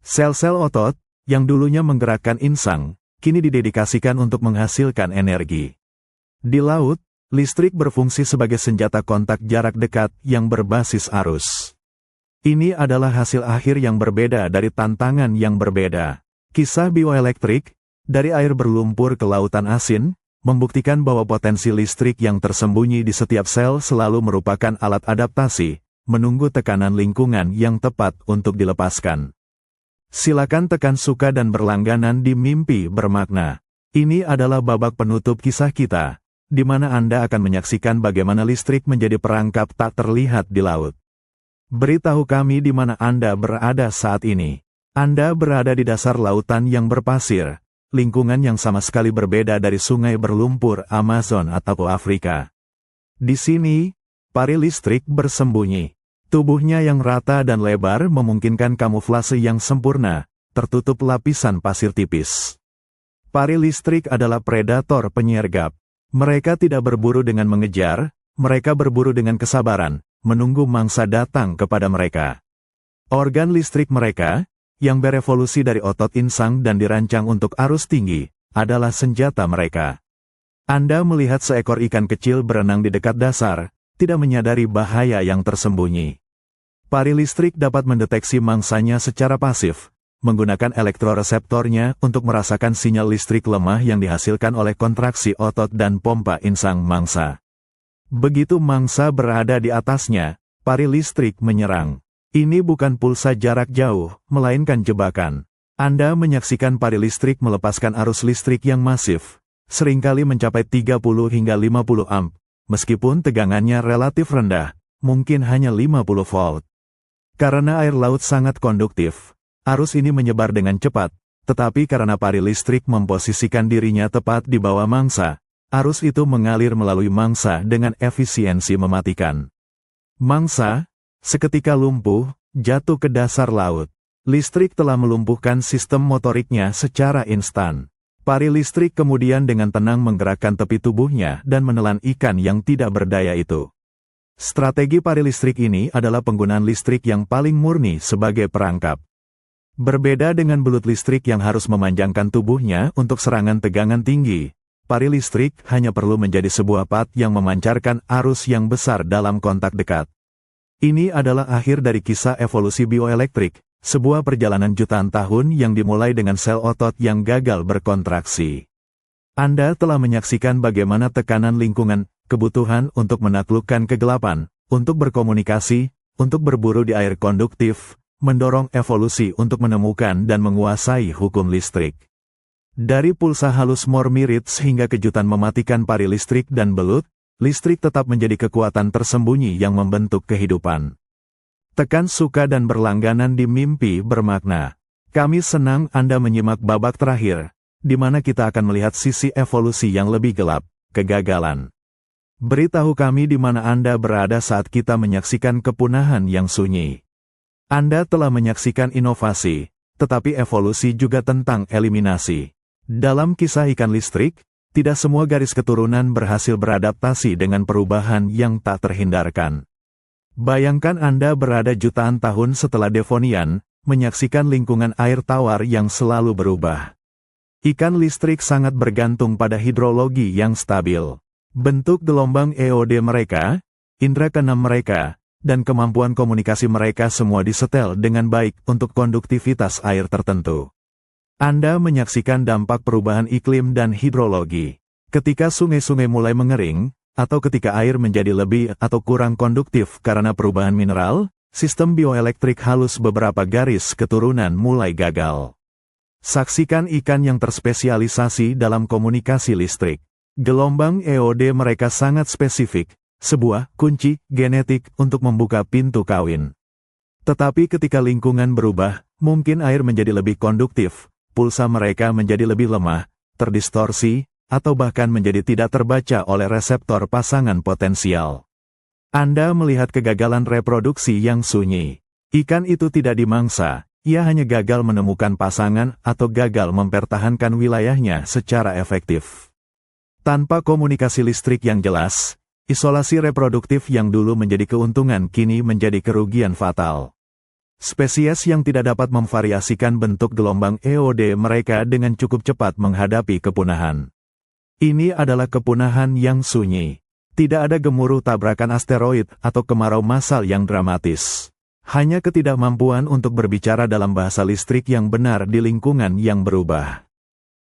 Sel-sel otot, yang dulunya menggerakkan insang, kini didedikasikan untuk menghasilkan energi. Di laut, listrik berfungsi sebagai senjata kontak jarak dekat yang berbasis arus. Ini adalah hasil akhir yang berbeda dari tantangan yang berbeda. Kisah bioelektrik, dari air berlumpur ke lautan asin, membuktikan bahwa potensi listrik yang tersembunyi di setiap sel selalu merupakan alat adaptasi, menunggu tekanan lingkungan yang tepat untuk dilepaskan. Silakan tekan suka dan berlangganan di Mimpi Bermakna. Ini adalah babak penutup kisah kita, di mana Anda akan menyaksikan bagaimana listrik menjadi perangkap tak terlihat di laut. Beritahu kami di mana Anda berada saat ini. Anda berada di dasar lautan yang berpasir, lingkungan yang sama sekali berbeda dari sungai berlumpur Amazon atau Afrika. Di sini, pari listrik bersembunyi. Tubuhnya yang rata dan lebar memungkinkan kamuflase yang sempurna, tertutup lapisan pasir tipis. Pari listrik adalah predator penyergap. Mereka tidak berburu dengan mengejar, mereka berburu dengan kesabaran, menunggu mangsa datang kepada mereka. Organ listrik mereka, yang berevolusi dari otot insang dan dirancang untuk arus tinggi, adalah senjata mereka. Anda melihat seekor ikan kecil berenang di dekat dasar, tidak menyadari bahaya yang tersembunyi. Pari listrik dapat mendeteksi mangsanya secara pasif, menggunakan elektroreseptornya untuk merasakan sinyal listrik lemah yang dihasilkan oleh kontraksi otot dan pompa insang mangsa. Begitu mangsa berada di atasnya, pari listrik menyerang. Ini bukan pulsa jarak jauh, melainkan jebakan. Anda menyaksikan pari listrik melepaskan arus listrik yang masif, seringkali mencapai 30 hingga 50 amp, meskipun tegangannya relatif rendah, mungkin hanya 50 volt. Karena air laut sangat konduktif, arus ini menyebar dengan cepat, tetapi karena pari listrik memposisikan dirinya tepat di bawah mangsa, arus itu mengalir melalui mangsa dengan efisiensi mematikan. Mangsa, seketika lumpuh, jatuh ke dasar laut. Listrik telah melumpuhkan sistem motoriknya secara instan. Pari listrik kemudian dengan tenang menggerakkan tepi tubuhnya dan menelan ikan yang tidak berdaya itu. Strategi pari listrik ini adalah penggunaan listrik yang paling murni sebagai perangkap. Berbeda dengan belut listrik yang harus memanjangkan tubuhnya untuk serangan tegangan tinggi, pari listrik hanya perlu menjadi sebuah pad yang memancarkan arus yang besar dalam kontak dekat. Ini adalah akhir dari kisah evolusi bioelektrik, sebuah perjalanan jutaan tahun yang dimulai dengan sel otot yang gagal berkontraksi. Anda telah menyaksikan bagaimana tekanan lingkungan, kebutuhan untuk menaklukkan kegelapan, untuk berkomunikasi, untuk berburu di air konduktif, mendorong evolusi untuk menemukan dan menguasai hukum listrik. Dari pulsa halus Moore-Meritz hingga kejutan mematikan pari listrik dan belut, listrik tetap menjadi kekuatan tersembunyi yang membentuk kehidupan. Tekan suka dan berlangganan di mimpi bermakna. Kami senang Anda menyimak babak terakhir, di mana kita akan melihat sisi evolusi yang lebih gelap, kegagalan. Beritahu kami di mana Anda berada saat kita menyaksikan kepunahan yang sunyi. Anda telah menyaksikan inovasi, tetapi evolusi juga tentang eliminasi. Dalam kisah ikan listrik, tidak semua garis keturunan berhasil beradaptasi dengan perubahan yang tak terhindarkan. Bayangkan Anda berada jutaan tahun setelah Devonian, menyaksikan lingkungan air tawar yang selalu berubah. Ikan listrik sangat bergantung pada hidrologi yang stabil. Bentuk gelombang EOD mereka, indera keenam mereka, dan kemampuan komunikasi mereka semua disetel dengan baik untuk konduktivitas air tertentu. Anda menyaksikan dampak perubahan iklim dan hidrologi. Ketika sungai-sungai mulai mengering, atau ketika air menjadi lebih atau kurang konduktif karena perubahan mineral, sistem bioelektrik halus beberapa garis keturunan mulai gagal. Saksikan ikan yang terspesialisasi dalam komunikasi listrik. Gelombang EOD mereka sangat spesifik, sebuah kunci genetik untuk membuka pintu kawin. Tetapi ketika lingkungan berubah, mungkin air menjadi lebih konduktif, pulsa mereka menjadi lebih lemah, terdistorsi, atau bahkan menjadi tidak terbaca oleh reseptor pasangan potensial. Anda melihat kegagalan reproduksi yang sunyi. Ikan itu tidak dimangsa, ia hanya gagal menemukan pasangan atau gagal mempertahankan wilayahnya secara efektif. Tanpa komunikasi listrik yang jelas, isolasi reproduktif yang dulu menjadi keuntungan kini menjadi kerugian fatal. Spesies yang tidak dapat memvariasikan bentuk gelombang EOD mereka dengan cukup cepat menghadapi kepunahan. Ini adalah kepunahan yang sunyi. Tidak ada gemuruh tabrakan asteroid atau kemarau massal yang dramatis. Hanya ketidakmampuan untuk berbicara dalam bahasa listrik yang benar di lingkungan yang berubah.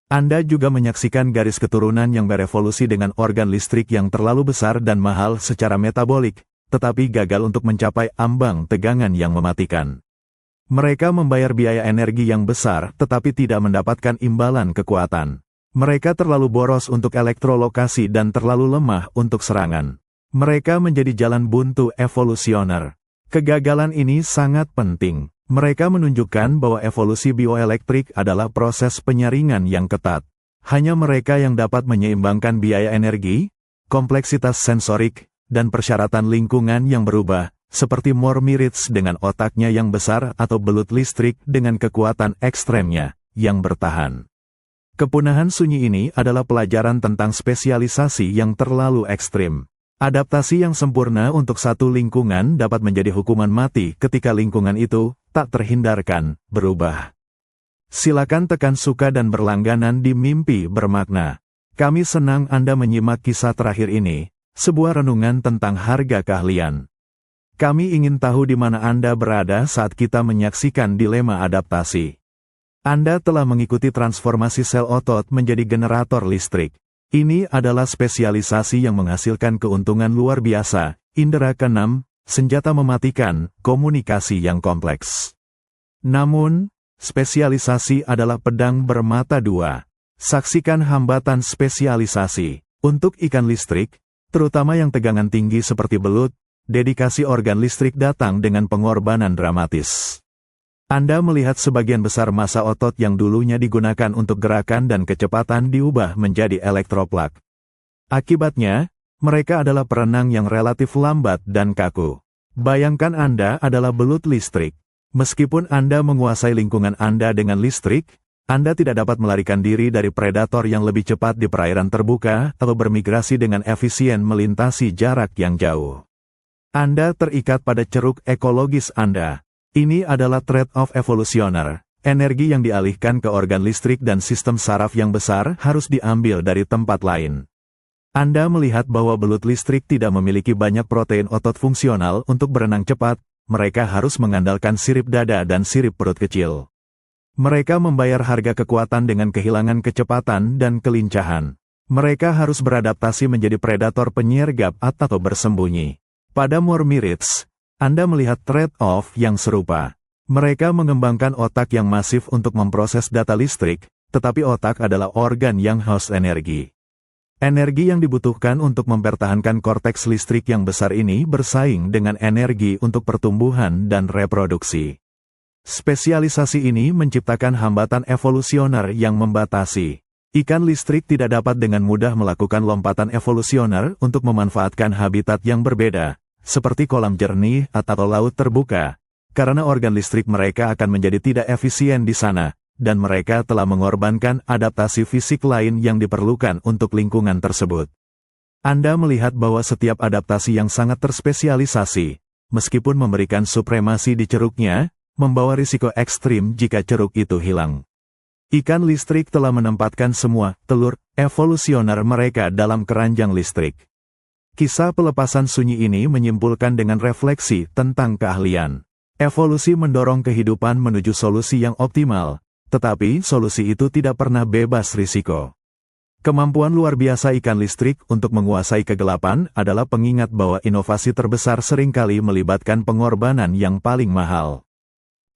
Anda juga menyaksikan garis keturunan yang berevolusi dengan organ listrik yang terlalu besar dan mahal secara metabolik, tetapi gagal untuk mencapai ambang tegangan yang mematikan. Mereka membayar biaya energi yang besar tetapi tidak mendapatkan imbalan kekuatan. Mereka terlalu boros untuk elektrolokasi dan terlalu lemah untuk serangan. Mereka menjadi jalan buntu evolusioner. Kegagalan ini sangat penting. Mereka menunjukkan bahwa evolusi bioelektrik adalah proses penyaringan yang ketat. Hanya mereka yang dapat menyeimbangkan biaya energi, kompleksitas sensorik, dan persyaratan lingkungan yang berubah, seperti Moore-Meritz dengan otaknya yang besar atau belut listrik dengan kekuatan ekstremnya, yang bertahan. Kepunahan sunyi ini adalah pelajaran tentang spesialisasi yang terlalu ekstrim. Adaptasi yang sempurna untuk satu lingkungan dapat menjadi hukuman mati ketika lingkungan itu tak terhindarkan berubah. Silakan tekan suka dan berlangganan di mimpi bermakna. Kami senang Anda menyimak kisah terakhir ini, sebuah renungan tentang harga keahlian. Kami ingin tahu di mana Anda berada saat kita menyaksikan dilema adaptasi. Anda telah mengikuti transformasi sel otot menjadi generator listrik. Ini adalah spesialisasi yang menghasilkan keuntungan luar biasa, indera keenam, senjata mematikan, komunikasi yang kompleks. Namun, spesialisasi adalah pedang bermata dua. Saksikan hambatan spesialisasi. Untuk ikan listrik, terutama yang tegangan tinggi seperti belut, dedikasi organ listrik datang dengan pengorbanan dramatis. Anda melihat sebagian besar massa otot yang dulunya digunakan untuk gerakan dan kecepatan diubah menjadi elektroplak. Akibatnya, mereka adalah perenang yang relatif lambat dan kaku. Bayangkan Anda adalah belut listrik. Meskipun Anda menguasai lingkungan Anda dengan listrik, Anda tidak dapat melarikan diri dari predator yang lebih cepat di perairan terbuka atau bermigrasi dengan efisien melintasi jarak yang jauh. Anda terikat pada ceruk ekologis Anda. Ini adalah trade-off evolusioner. energi yang dialihkan ke organ listrik dan sistem saraf yang besar harus diambil dari tempat lain. Anda melihat bahwa belut listrik tidak memiliki banyak protein otot fungsional untuk berenang cepat, mereka harus mengandalkan sirip dada dan sirip perut kecil. Mereka membayar harga kekuatan dengan kehilangan kecepatan dan kelincahan. Mereka harus beradaptasi menjadi predator penyergap atau bersembunyi. Pada Mormirids, Anda melihat trade-off yang serupa. Mereka mengembangkan otak yang masif untuk memproses data listrik, tetapi otak adalah organ yang haus energi. Energi yang dibutuhkan untuk mempertahankan korteks listrik yang besar ini bersaing dengan energi untuk pertumbuhan dan reproduksi. Spesialisasi ini menciptakan hambatan evolusioner yang membatasi. Ikan listrik tidak dapat dengan mudah melakukan lompatan evolusioner untuk memanfaatkan habitat yang berbeda, seperti kolam jernih atau laut terbuka, karena organ listrik mereka akan menjadi tidak efisien di sana, dan mereka telah mengorbankan adaptasi fisik lain yang diperlukan untuk lingkungan tersebut. Anda melihat bahwa setiap adaptasi yang sangat terspesialisasi, meskipun memberikan supremasi di ceruknya, membawa risiko ekstrim jika ceruk itu hilang. Ikan listrik telah menempatkan semua telur evolusioner mereka dalam keranjang listrik. Kisah pelepasan sunyi ini menyimpulkan dengan refleksi tentang keahlian. Evolusi mendorong kehidupan menuju solusi yang optimal, tetapi solusi itu tidak pernah bebas risiko. Kemampuan luar biasa ikan listrik untuk menguasai kegelapan adalah pengingat bahwa inovasi terbesar seringkali melibatkan pengorbanan yang paling mahal.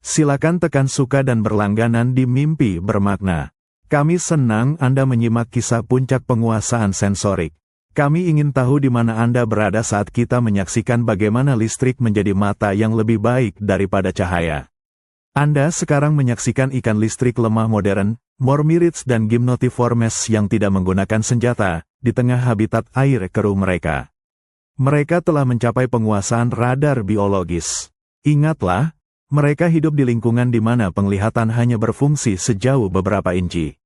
Silakan tekan suka dan berlangganan di Mimpi Bermakna. Kami senang Anda menyimak kisah puncak penguasaan sensorik. Kami ingin tahu di mana Anda berada saat kita menyaksikan bagaimana listrik menjadi mata yang lebih baik daripada cahaya. Anda sekarang menyaksikan ikan listrik lemah modern, Mormirids dan Gymnotiformes yang tidak menggunakan senjata, di tengah habitat air keruh mereka. Mereka telah mencapai penguasaan radar biologis. Ingatlah, mereka hidup di lingkungan di mana penglihatan hanya berfungsi sejauh beberapa inci.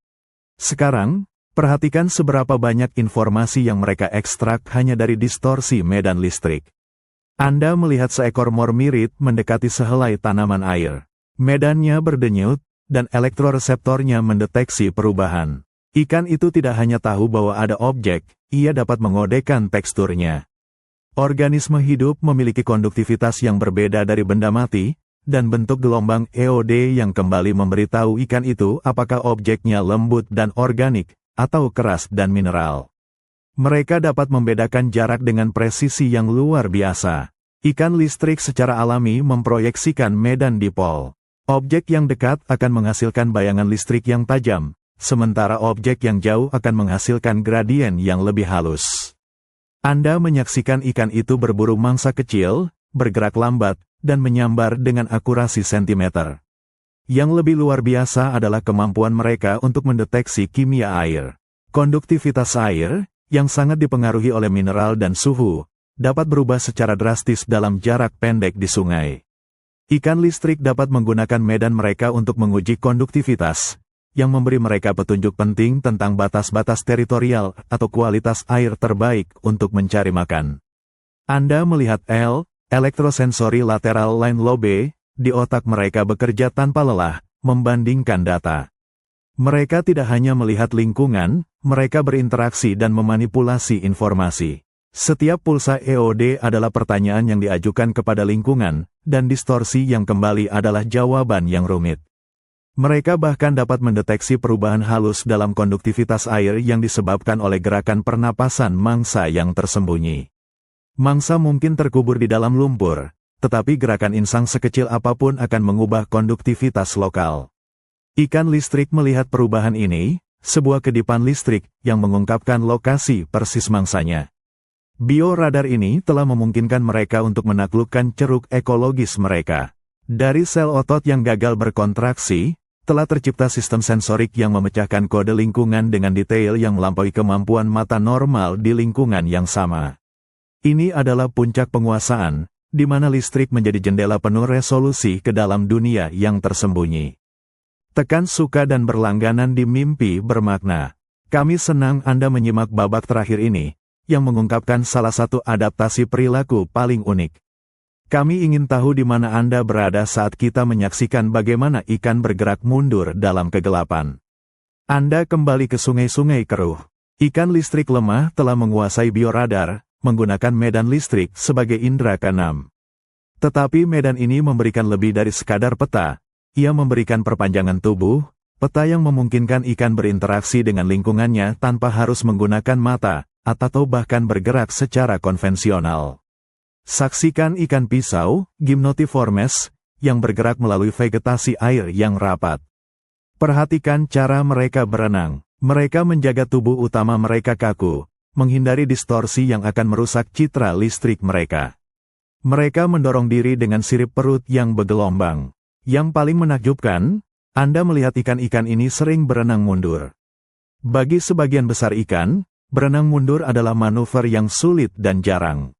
Sekarang, perhatikan seberapa banyak informasi yang mereka ekstrak hanya dari distorsi medan listrik. Anda melihat seekor mormirid mendekati sehelai tanaman air. Medannya berdenyut, dan elektroreseptornya mendeteksi perubahan. Ikan itu tidak hanya tahu bahwa ada objek, ia dapat mengodekan teksturnya. Organisme hidup memiliki konduktivitas yang berbeda dari benda mati, dan bentuk gelombang EOD yang kembali memberitahu ikan itu apakah objeknya lembut dan organik, atau keras dan mineral. Mereka dapat membedakan jarak dengan presisi yang luar biasa. Ikan listrik secara alami memproyeksikan medan dipol. Objek yang dekat akan menghasilkan bayangan listrik yang tajam, sementara objek yang jauh akan menghasilkan gradien yang lebih halus. Anda menyaksikan ikan itu berburu mangsa kecil, bergerak lambat, dan menyambar dengan akurasi sentimeter. Yang lebih luar biasa adalah kemampuan mereka untuk mendeteksi kimia air. Konduktivitas air, yang sangat dipengaruhi oleh mineral dan suhu, dapat berubah secara drastis dalam jarak pendek di sungai. Ikan listrik dapat menggunakan medan mereka untuk menguji konduktivitas, yang memberi mereka petunjuk penting tentang batas-batas teritorial atau kualitas air terbaik untuk mencari makan. Anda melihat elektrosensori lateral line lobe, di otak mereka bekerja tanpa lelah, membandingkan data. Mereka tidak hanya melihat lingkungan, mereka berinteraksi dan memanipulasi informasi. Setiap pulsa EOD adalah pertanyaan yang diajukan kepada lingkungan, dan distorsi yang kembali adalah jawaban yang rumit. Mereka bahkan dapat mendeteksi perubahan halus dalam konduktivitas air yang disebabkan oleh gerakan pernapasan mangsa yang tersembunyi. Mangsa mungkin terkubur di dalam lumpur, tetapi gerakan insang sekecil apapun akan mengubah konduktivitas lokal. Ikan listrik melihat perubahan ini, sebuah kedipan listrik yang mengungkapkan lokasi persis mangsanya. Bioradar ini telah memungkinkan mereka untuk menaklukkan ceruk ekologis mereka. Dari sel otot yang gagal berkontraksi, telah tercipta sistem sensorik yang memecahkan kode lingkungan dengan detail yang melampaui kemampuan mata normal di lingkungan yang sama. Ini adalah puncak penguasaan, di mana listrik menjadi jendela penuh resolusi ke dalam dunia yang tersembunyi. Tekan suka dan berlangganan di Mimpi Bermakna. Kami senang Anda menyimak babak terakhir ini, yang mengungkapkan salah satu adaptasi perilaku paling unik. Kami ingin tahu di mana Anda berada saat kita menyaksikan bagaimana ikan bergerak mundur dalam kegelapan. Anda kembali ke sungai-sungai keruh. Ikan listrik lemah telah menguasai bioradar, menggunakan medan listrik sebagai indera keenam. Tetapi medan ini memberikan lebih dari sekadar peta. Ia memberikan perpanjangan tubuh, peta yang memungkinkan ikan berinteraksi dengan lingkungannya tanpa harus menggunakan mata, atau bahkan bergerak secara konvensional. Saksikan ikan pisau, Gymnotiformes, yang bergerak melalui vegetasi air yang rapat. Perhatikan cara mereka berenang. Mereka menjaga tubuh utama mereka kaku, menghindari distorsi yang akan merusak citra listrik mereka. Mereka mendorong diri dengan sirip perut yang bergelombang. Yang paling menakjubkan, Anda melihat ikan-ikan ini sering berenang mundur. Bagi sebagian besar ikan, berenang mundur adalah manuver yang sulit dan jarang.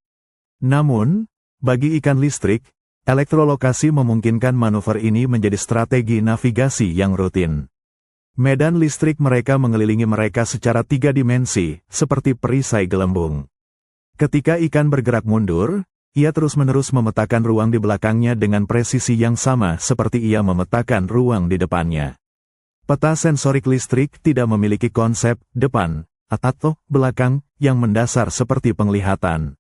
Namun, bagi ikan listrik, elektrolokasi memungkinkan manuver ini menjadi strategi navigasi yang rutin. Medan listrik mereka mengelilingi mereka secara 3 dimensi, seperti perisai gelembung. Ketika ikan bergerak mundur, ia terus-menerus memetakan ruang di belakangnya dengan presisi yang sama seperti ia memetakan ruang di depannya. Peta sensorik listrik tidak memiliki konsep depan atau belakang yang mendasar seperti penglihatan.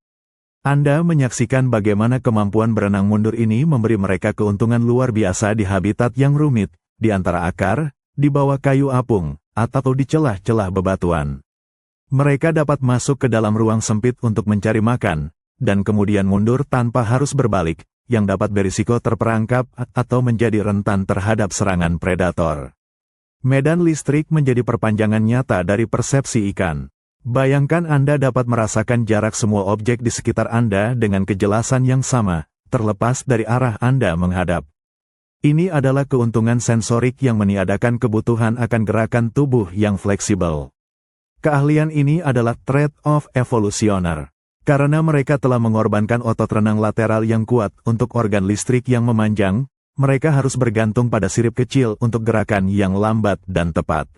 Anda menyaksikan bagaimana kemampuan berenang mundur ini memberi mereka keuntungan luar biasa di habitat yang rumit, di antara akar, di bawah kayu apung, atau di celah-celah bebatuan. Mereka dapat masuk ke dalam ruang sempit untuk mencari makan, dan kemudian mundur tanpa harus berbalik, yang dapat berisiko terperangkap atau menjadi rentan terhadap serangan predator. Medan listrik menjadi perpanjangan nyata dari persepsi ikan. Bayangkan Anda dapat merasakan jarak semua objek di sekitar Anda dengan kejelasan yang sama, terlepas dari arah Anda menghadap. Ini adalah keuntungan sensorik yang meniadakan kebutuhan akan gerakan tubuh yang fleksibel. Keahlian ini adalah trade-off evolusioner. Karena mereka telah mengorbankan otot renang lateral yang kuat untuk organ listrik yang memanjang, mereka harus bergantung pada sirip kecil untuk gerakan yang lambat dan tepat.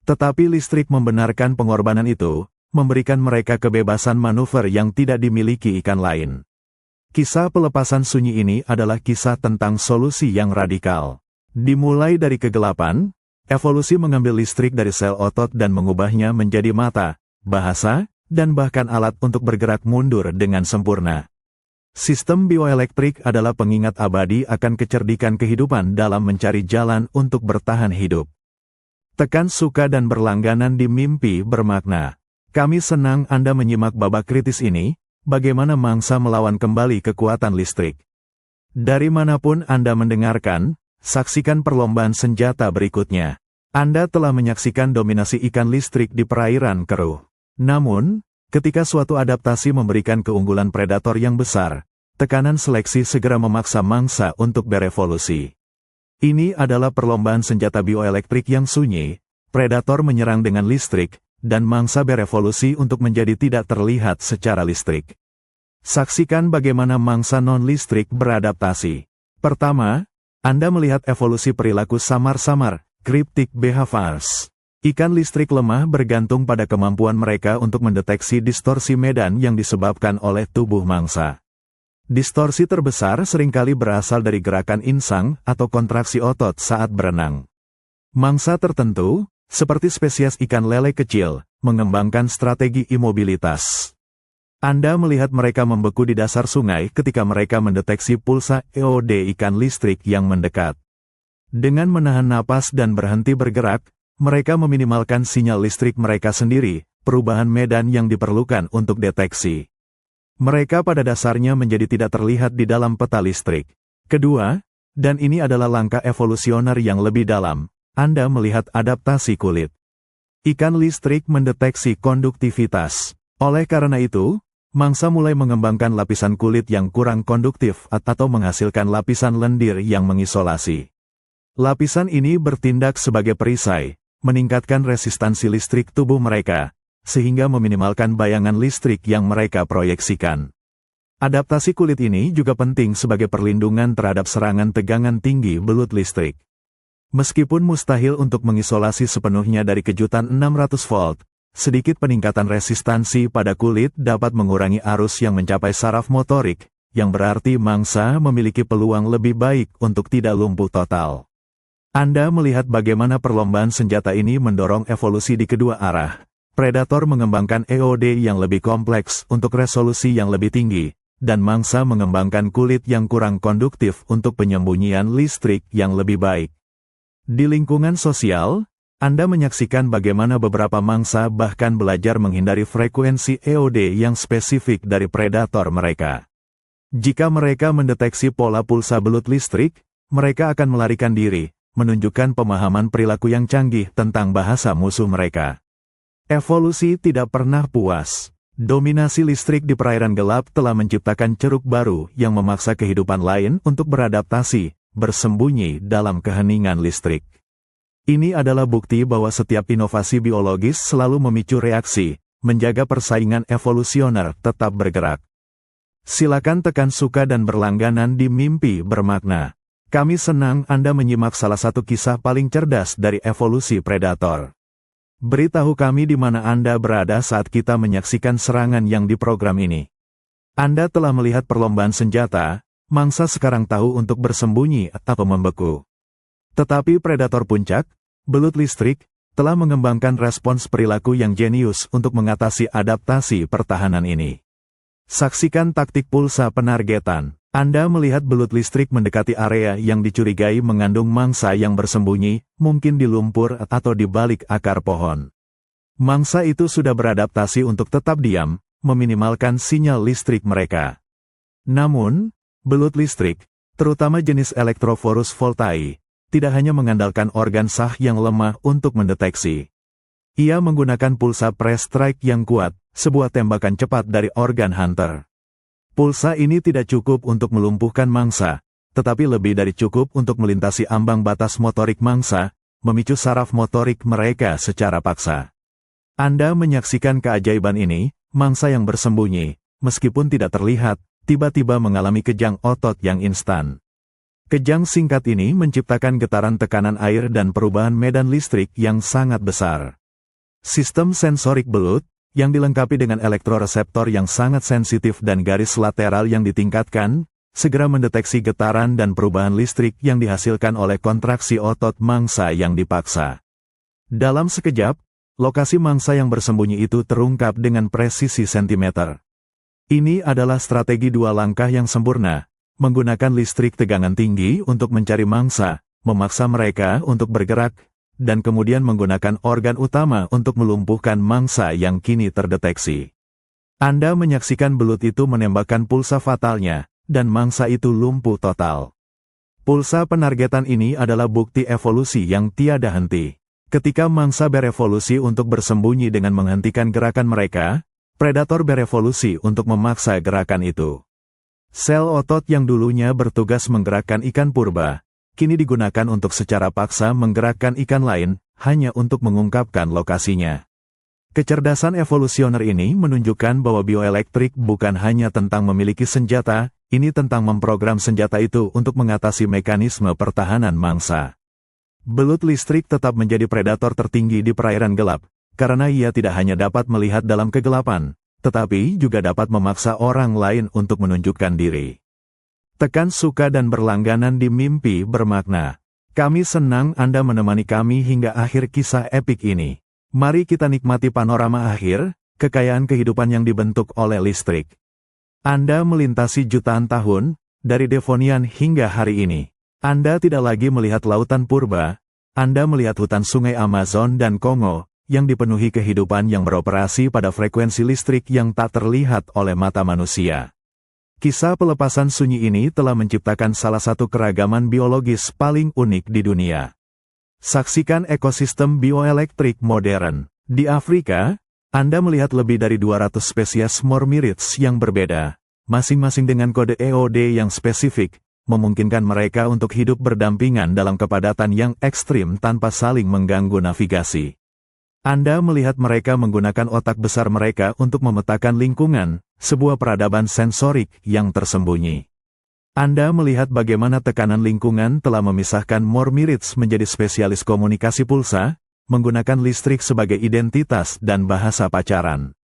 Tetapi listrik membenarkan pengorbanan itu, memberikan mereka kebebasan manuver yang tidak dimiliki ikan lain. Kisah pelepasan sunyi ini adalah kisah tentang solusi yang radikal. Dimulai dari kegelapan, evolusi mengambil listrik dari sel otot dan mengubahnya menjadi mata, bahasa, dan bahkan alat untuk bergerak mundur dengan sempurna. Sistem bioelektrik adalah pengingat abadi akan kecerdikan kehidupan dalam mencari jalan untuk bertahan hidup. Tekan suka dan berlangganan di mimpi bermakna. Kami senang Anda menyimak babak kritis ini, bagaimana mangsa melawan kembali kekuatan listrik. Dari manapun Anda mendengarkan, saksikan perlombaan senjata berikutnya. Anda telah menyaksikan dominasi ikan listrik di perairan keruh. Namun, ketika suatu adaptasi memberikan keunggulan predator yang besar, tekanan seleksi segera memaksa mangsa untuk berevolusi. Ini adalah perlombaan senjata bioelektrik yang sunyi, predator menyerang dengan listrik, dan mangsa berevolusi untuk menjadi tidak terlihat secara listrik. Saksikan bagaimana mangsa non-listrik beradaptasi. Pertama, Anda melihat evolusi perilaku samar-samar, cryptic behaviors. Ikan listrik lemah bergantung pada kemampuan mereka untuk mendeteksi distorsi medan yang disebabkan oleh tubuh mangsa. Distorsi terbesar seringkali berasal dari gerakan insang atau kontraksi otot saat berenang. Mangsa tertentu, seperti spesies ikan lele kecil, mengembangkan strategi imobilitas. Anda melihat mereka membeku di dasar sungai ketika mereka mendeteksi pulsa EOD ikan listrik yang mendekat. Dengan menahan napas dan berhenti bergerak, mereka meminimalkan sinyal listrik mereka sendiri, perubahan medan yang diperlukan untuk deteksi. Mereka pada dasarnya menjadi tidak terlihat di dalam peta listrik. Kedua, dan ini adalah langkah evolusioner yang lebih dalam, Anda melihat adaptasi kulit. Ikan listrik mendeteksi konduktivitas. Oleh karena itu, mangsa mulai mengembangkan lapisan kulit yang kurang konduktif atau menghasilkan lapisan lendir yang mengisolasi. Lapisan ini bertindak sebagai perisai, meningkatkan resistansi listrik tubuh mereka, sehingga meminimalkan bayangan listrik yang mereka proyeksikan. Adaptasi kulit ini juga penting sebagai perlindungan terhadap serangan tegangan tinggi belut listrik. Meskipun mustahil untuk mengisolasi sepenuhnya dari kejutan 600 volt, sedikit peningkatan resistansi pada kulit dapat mengurangi arus yang mencapai saraf motorik, yang berarti mangsa memiliki peluang lebih baik untuk tidak lumpuh total. Anda melihat bagaimana perlombaan senjata ini mendorong evolusi di kedua arah. Predator mengembangkan EOD yang lebih kompleks untuk resolusi yang lebih tinggi, dan mangsa mengembangkan kulit yang kurang konduktif untuk penyembunyian listrik yang lebih baik. Di lingkungan sosial, Anda menyaksikan bagaimana beberapa mangsa bahkan belajar menghindari frekuensi EOD yang spesifik dari predator mereka. Jika mereka mendeteksi pola pulsa belut listrik, mereka akan melarikan diri, menunjukkan pemahaman perilaku yang canggih tentang bahasa musuh mereka. Evolusi tidak pernah puas. Dominasi listrik di perairan gelap telah menciptakan ceruk baru yang memaksa kehidupan lain untuk beradaptasi, bersembunyi dalam keheningan listrik. Ini adalah bukti bahwa setiap inovasi biologis selalu memicu reaksi, menjaga persaingan evolusioner tetap bergerak. Silakan tekan suka dan berlangganan di Mimpi Bermakna. Kami senang Anda menyimak salah satu kisah paling cerdas dari evolusi predator. Beritahu kami di mana Anda berada saat kita menyaksikan serangan yang di program ini. Anda telah melihat perlombaan senjata, mangsa sekarang tahu untuk bersembunyi atau membeku. Tetapi predator puncak, belut listrik, telah mengembangkan respons perilaku yang jenius untuk mengatasi adaptasi pertahanan ini. Saksikan taktik pulsa penargetan. Anda melihat belut listrik mendekati area yang dicurigai mengandung mangsa yang bersembunyi, mungkin di lumpur atau di balik akar pohon. Mangsa itu sudah beradaptasi untuk tetap diam, meminimalkan sinyal listrik mereka. Namun, belut listrik, terutama jenis Electrophorus voltae, tidak hanya mengandalkan organ sah yang lemah untuk mendeteksi. Ia menggunakan pulsa press strike yang kuat, sebuah tembakan cepat dari organ hunter. Pulsa ini tidak cukup untuk melumpuhkan mangsa, tetapi lebih dari cukup untuk melintasi ambang batas motorik mangsa, memicu saraf motorik mereka secara paksa. Anda menyaksikan keajaiban ini, mangsa yang bersembunyi, meskipun tidak terlihat, tiba-tiba mengalami kejang otot yang instan. Kejang singkat ini menciptakan getaran tekanan air dan perubahan medan listrik yang sangat besar. Sistem sensorik belut, yang dilengkapi dengan elektroreseptor yang sangat sensitif dan garis lateral yang ditingkatkan, segera mendeteksi getaran dan perubahan listrik yang dihasilkan oleh kontraksi otot mangsa yang dipaksa. Dalam sekejap, lokasi mangsa yang bersembunyi itu terungkap dengan presisi sentimeter. Ini adalah strategi dua langkah yang sempurna, menggunakan listrik tegangan tinggi untuk mencari mangsa, memaksa mereka untuk bergerak, dan kemudian menggunakan organ utama untuk melumpuhkan mangsa yang kini terdeteksi. Anda menyaksikan belut itu menembakkan pulsa fatalnya, dan mangsa itu lumpuh total. Pulsa penargetan ini adalah bukti evolusi yang tiada henti. Ketika mangsa berevolusi untuk bersembunyi dengan menghentikan gerakan mereka, predator berevolusi untuk memaksa gerakan itu. Sel otot yang dulunya bertugas menggerakkan ikan purba, kini digunakan untuk secara paksa menggerakkan ikan lain, hanya untuk mengungkapkan lokasinya. Kecerdasan evolusioner ini menunjukkan bahwa bioelektrik bukan hanya tentang memiliki senjata, ini tentang memprogram senjata itu untuk mengatasi mekanisme pertahanan mangsa. Belut listrik tetap menjadi predator tertinggi di perairan gelap, karena ia tidak hanya dapat melihat dalam kegelapan, tetapi juga dapat memaksa orang lain untuk menunjukkan diri. Tekan suka dan berlangganan di Mimpi Bermakna. Kami senang Anda menemani kami hingga akhir kisah epik ini. Mari kita nikmati panorama akhir, kekayaan kehidupan yang dibentuk oleh listrik. Anda melintasi jutaan tahun, dari Devonian hingga hari ini. Anda tidak lagi melihat lautan purba, Anda melihat hutan sungai Amazon dan Kongo, yang dipenuhi kehidupan yang beroperasi pada frekuensi listrik yang tak terlihat oleh mata manusia. Kisah pelepasan sunyi ini telah menciptakan salah satu keragaman biologis paling unik di dunia. Saksikan ekosistem bioelektrik modern. Di Afrika, Anda melihat lebih dari 200 spesies mormirids yang berbeda, masing-masing dengan kode EOD yang spesifik, memungkinkan mereka untuk hidup berdampingan dalam kepadatan yang ekstrim tanpa saling mengganggu navigasi. Anda melihat mereka menggunakan otak besar mereka untuk memetakan lingkungan, sebuah peradaban sensorik yang tersembunyi. Anda melihat bagaimana tekanan lingkungan telah memisahkan mormirids menjadi spesialis komunikasi pulsa, menggunakan listrik sebagai identitas dan bahasa pacaran.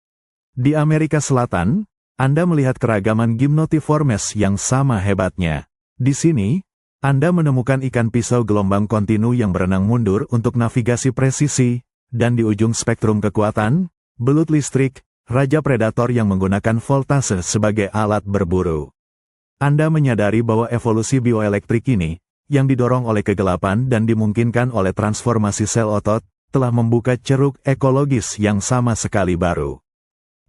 Di Amerika Selatan, Anda melihat keragaman Gymnotiformes yang sama hebatnya. Di sini, Anda menemukan ikan pisau gelombang kontinu yang berenang mundur untuk navigasi presisi, dan di ujung spektrum kekuatan, belut listrik, raja predator yang menggunakan voltase sebagai alat berburu. Anda menyadari bahwa evolusi bioelektrik ini, yang didorong oleh kegelapan dan dimungkinkan oleh transformasi sel otot, telah membuka ceruk ekologis yang sama sekali baru.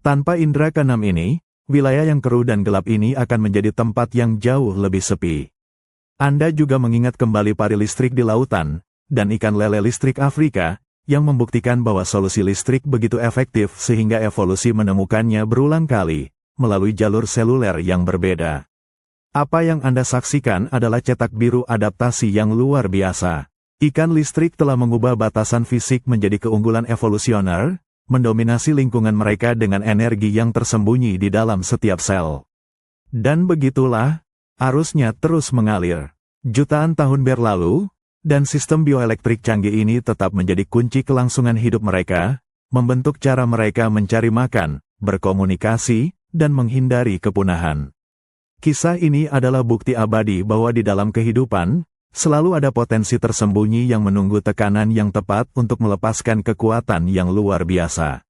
Tanpa indera keenam ini, wilayah yang keruh dan gelap ini akan menjadi tempat yang jauh lebih sepi. Anda juga mengingat kembali pari listrik di lautan, dan ikan lele listrik Afrika, yang membuktikan bahwa solusi listrik begitu efektif sehingga evolusi menemukannya berulang kali, melalui jalur seluler yang berbeda. Apa yang Anda saksikan adalah cetak biru adaptasi yang luar biasa. Ikan listrik telah mengubah batasan fisik menjadi keunggulan evolusioner, mendominasi lingkungan mereka dengan energi yang tersembunyi di dalam setiap sel. Dan begitulah, arusnya terus mengalir. Jutaan tahun berlalu, dan sistem bioelektrik canggih ini tetap menjadi kunci kelangsungan hidup mereka, membentuk cara mereka mencari makan, berkomunikasi, dan menghindari kepunahan. Kisah ini adalah bukti abadi bahwa di dalam kehidupan, selalu ada potensi tersembunyi yang menunggu tekanan yang tepat untuk melepaskan kekuatan yang luar biasa.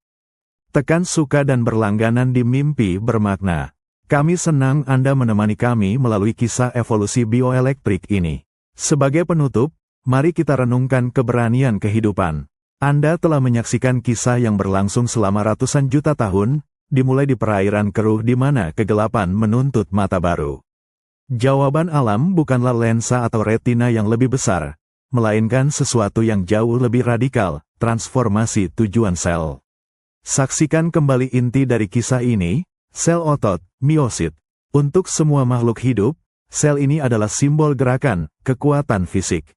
Tekan suka dan berlangganan di mimpi bermakna. Kami senang Anda menemani kami melalui kisah evolusi bioelektrik ini. Sebagai penutup, mari kita renungkan keberanian kehidupan. Anda telah menyaksikan kisah yang berlangsung selama ratusan juta tahun, dimulai di perairan keruh di mana kegelapan menuntut mata baru. Jawaban alam bukanlah lensa atau retina yang lebih besar, melainkan sesuatu yang jauh lebih radikal, transformasi tujuan sel. Saksikan kembali inti dari kisah ini, sel otot, miosit. Untuk semua makhluk hidup, sel ini adalah simbol gerakan, kekuatan fisik.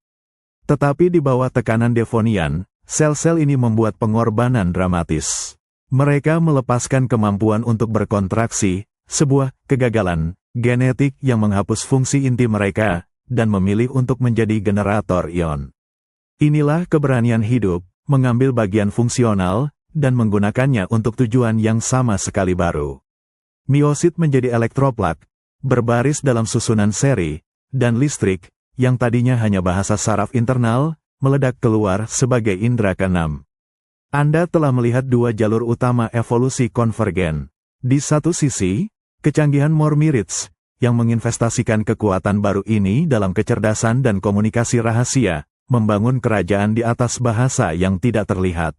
Tetapi di bawah tekanan Devonian, sel-sel ini membuat pengorbanan dramatis. Mereka melepaskan kemampuan untuk berkontraksi, sebuah kegagalan genetik yang menghapus fungsi inti mereka, dan memilih untuk menjadi generator ion. Inilah keberanian hidup, mengambil bagian fungsional, dan menggunakannya untuk tujuan yang sama sekali baru. Miosit menjadi elektroplak, berbaris dalam susunan seri, dan listrik, yang tadinya hanya bahasa saraf internal, meledak keluar sebagai indera keenam. Anda telah melihat dua jalur utama evolusi konvergen. Di satu sisi, kecanggihan Mormirids, yang menginvestasikan kekuatan baru ini dalam kecerdasan dan komunikasi rahasia, membangun kerajaan di atas bahasa yang tidak terlihat.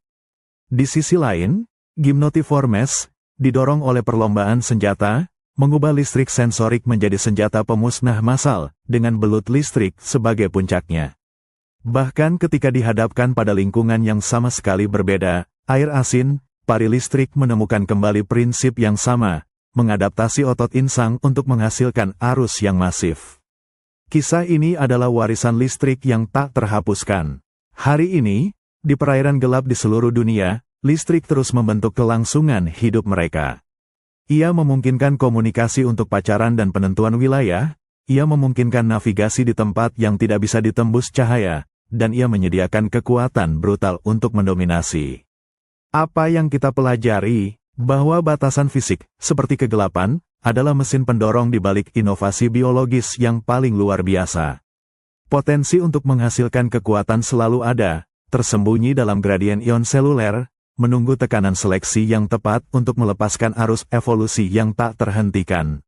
Di sisi lain, Gymnotiformes, didorong oleh perlombaan senjata, mengubah listrik sensorik menjadi senjata pemusnah massal, dengan belut listrik sebagai puncaknya. Bahkan ketika dihadapkan pada lingkungan yang sama sekali berbeda, air asin, pari listrik menemukan kembali prinsip yang sama, mengadaptasi otot insang untuk menghasilkan arus yang masif. Kisah ini adalah warisan listrik yang tak terhapuskan. Hari ini, di perairan gelap di seluruh dunia, listrik terus membentuk kelangsungan hidup mereka. Ia memungkinkan komunikasi untuk pacaran dan penentuan wilayah, ia memungkinkan navigasi di tempat yang tidak bisa ditembus cahaya, dan ia menyediakan kekuatan brutal untuk mendominasi. Apa yang kita pelajari? Bahwa batasan fisik, seperti kegelapan, adalah mesin pendorong di balik inovasi biologis yang paling luar biasa. Potensi untuk menghasilkan kekuatan selalu ada, tersembunyi dalam gradien ion seluler, menunggu tekanan seleksi yang tepat untuk melepaskan arus evolusi yang tak terhentikan.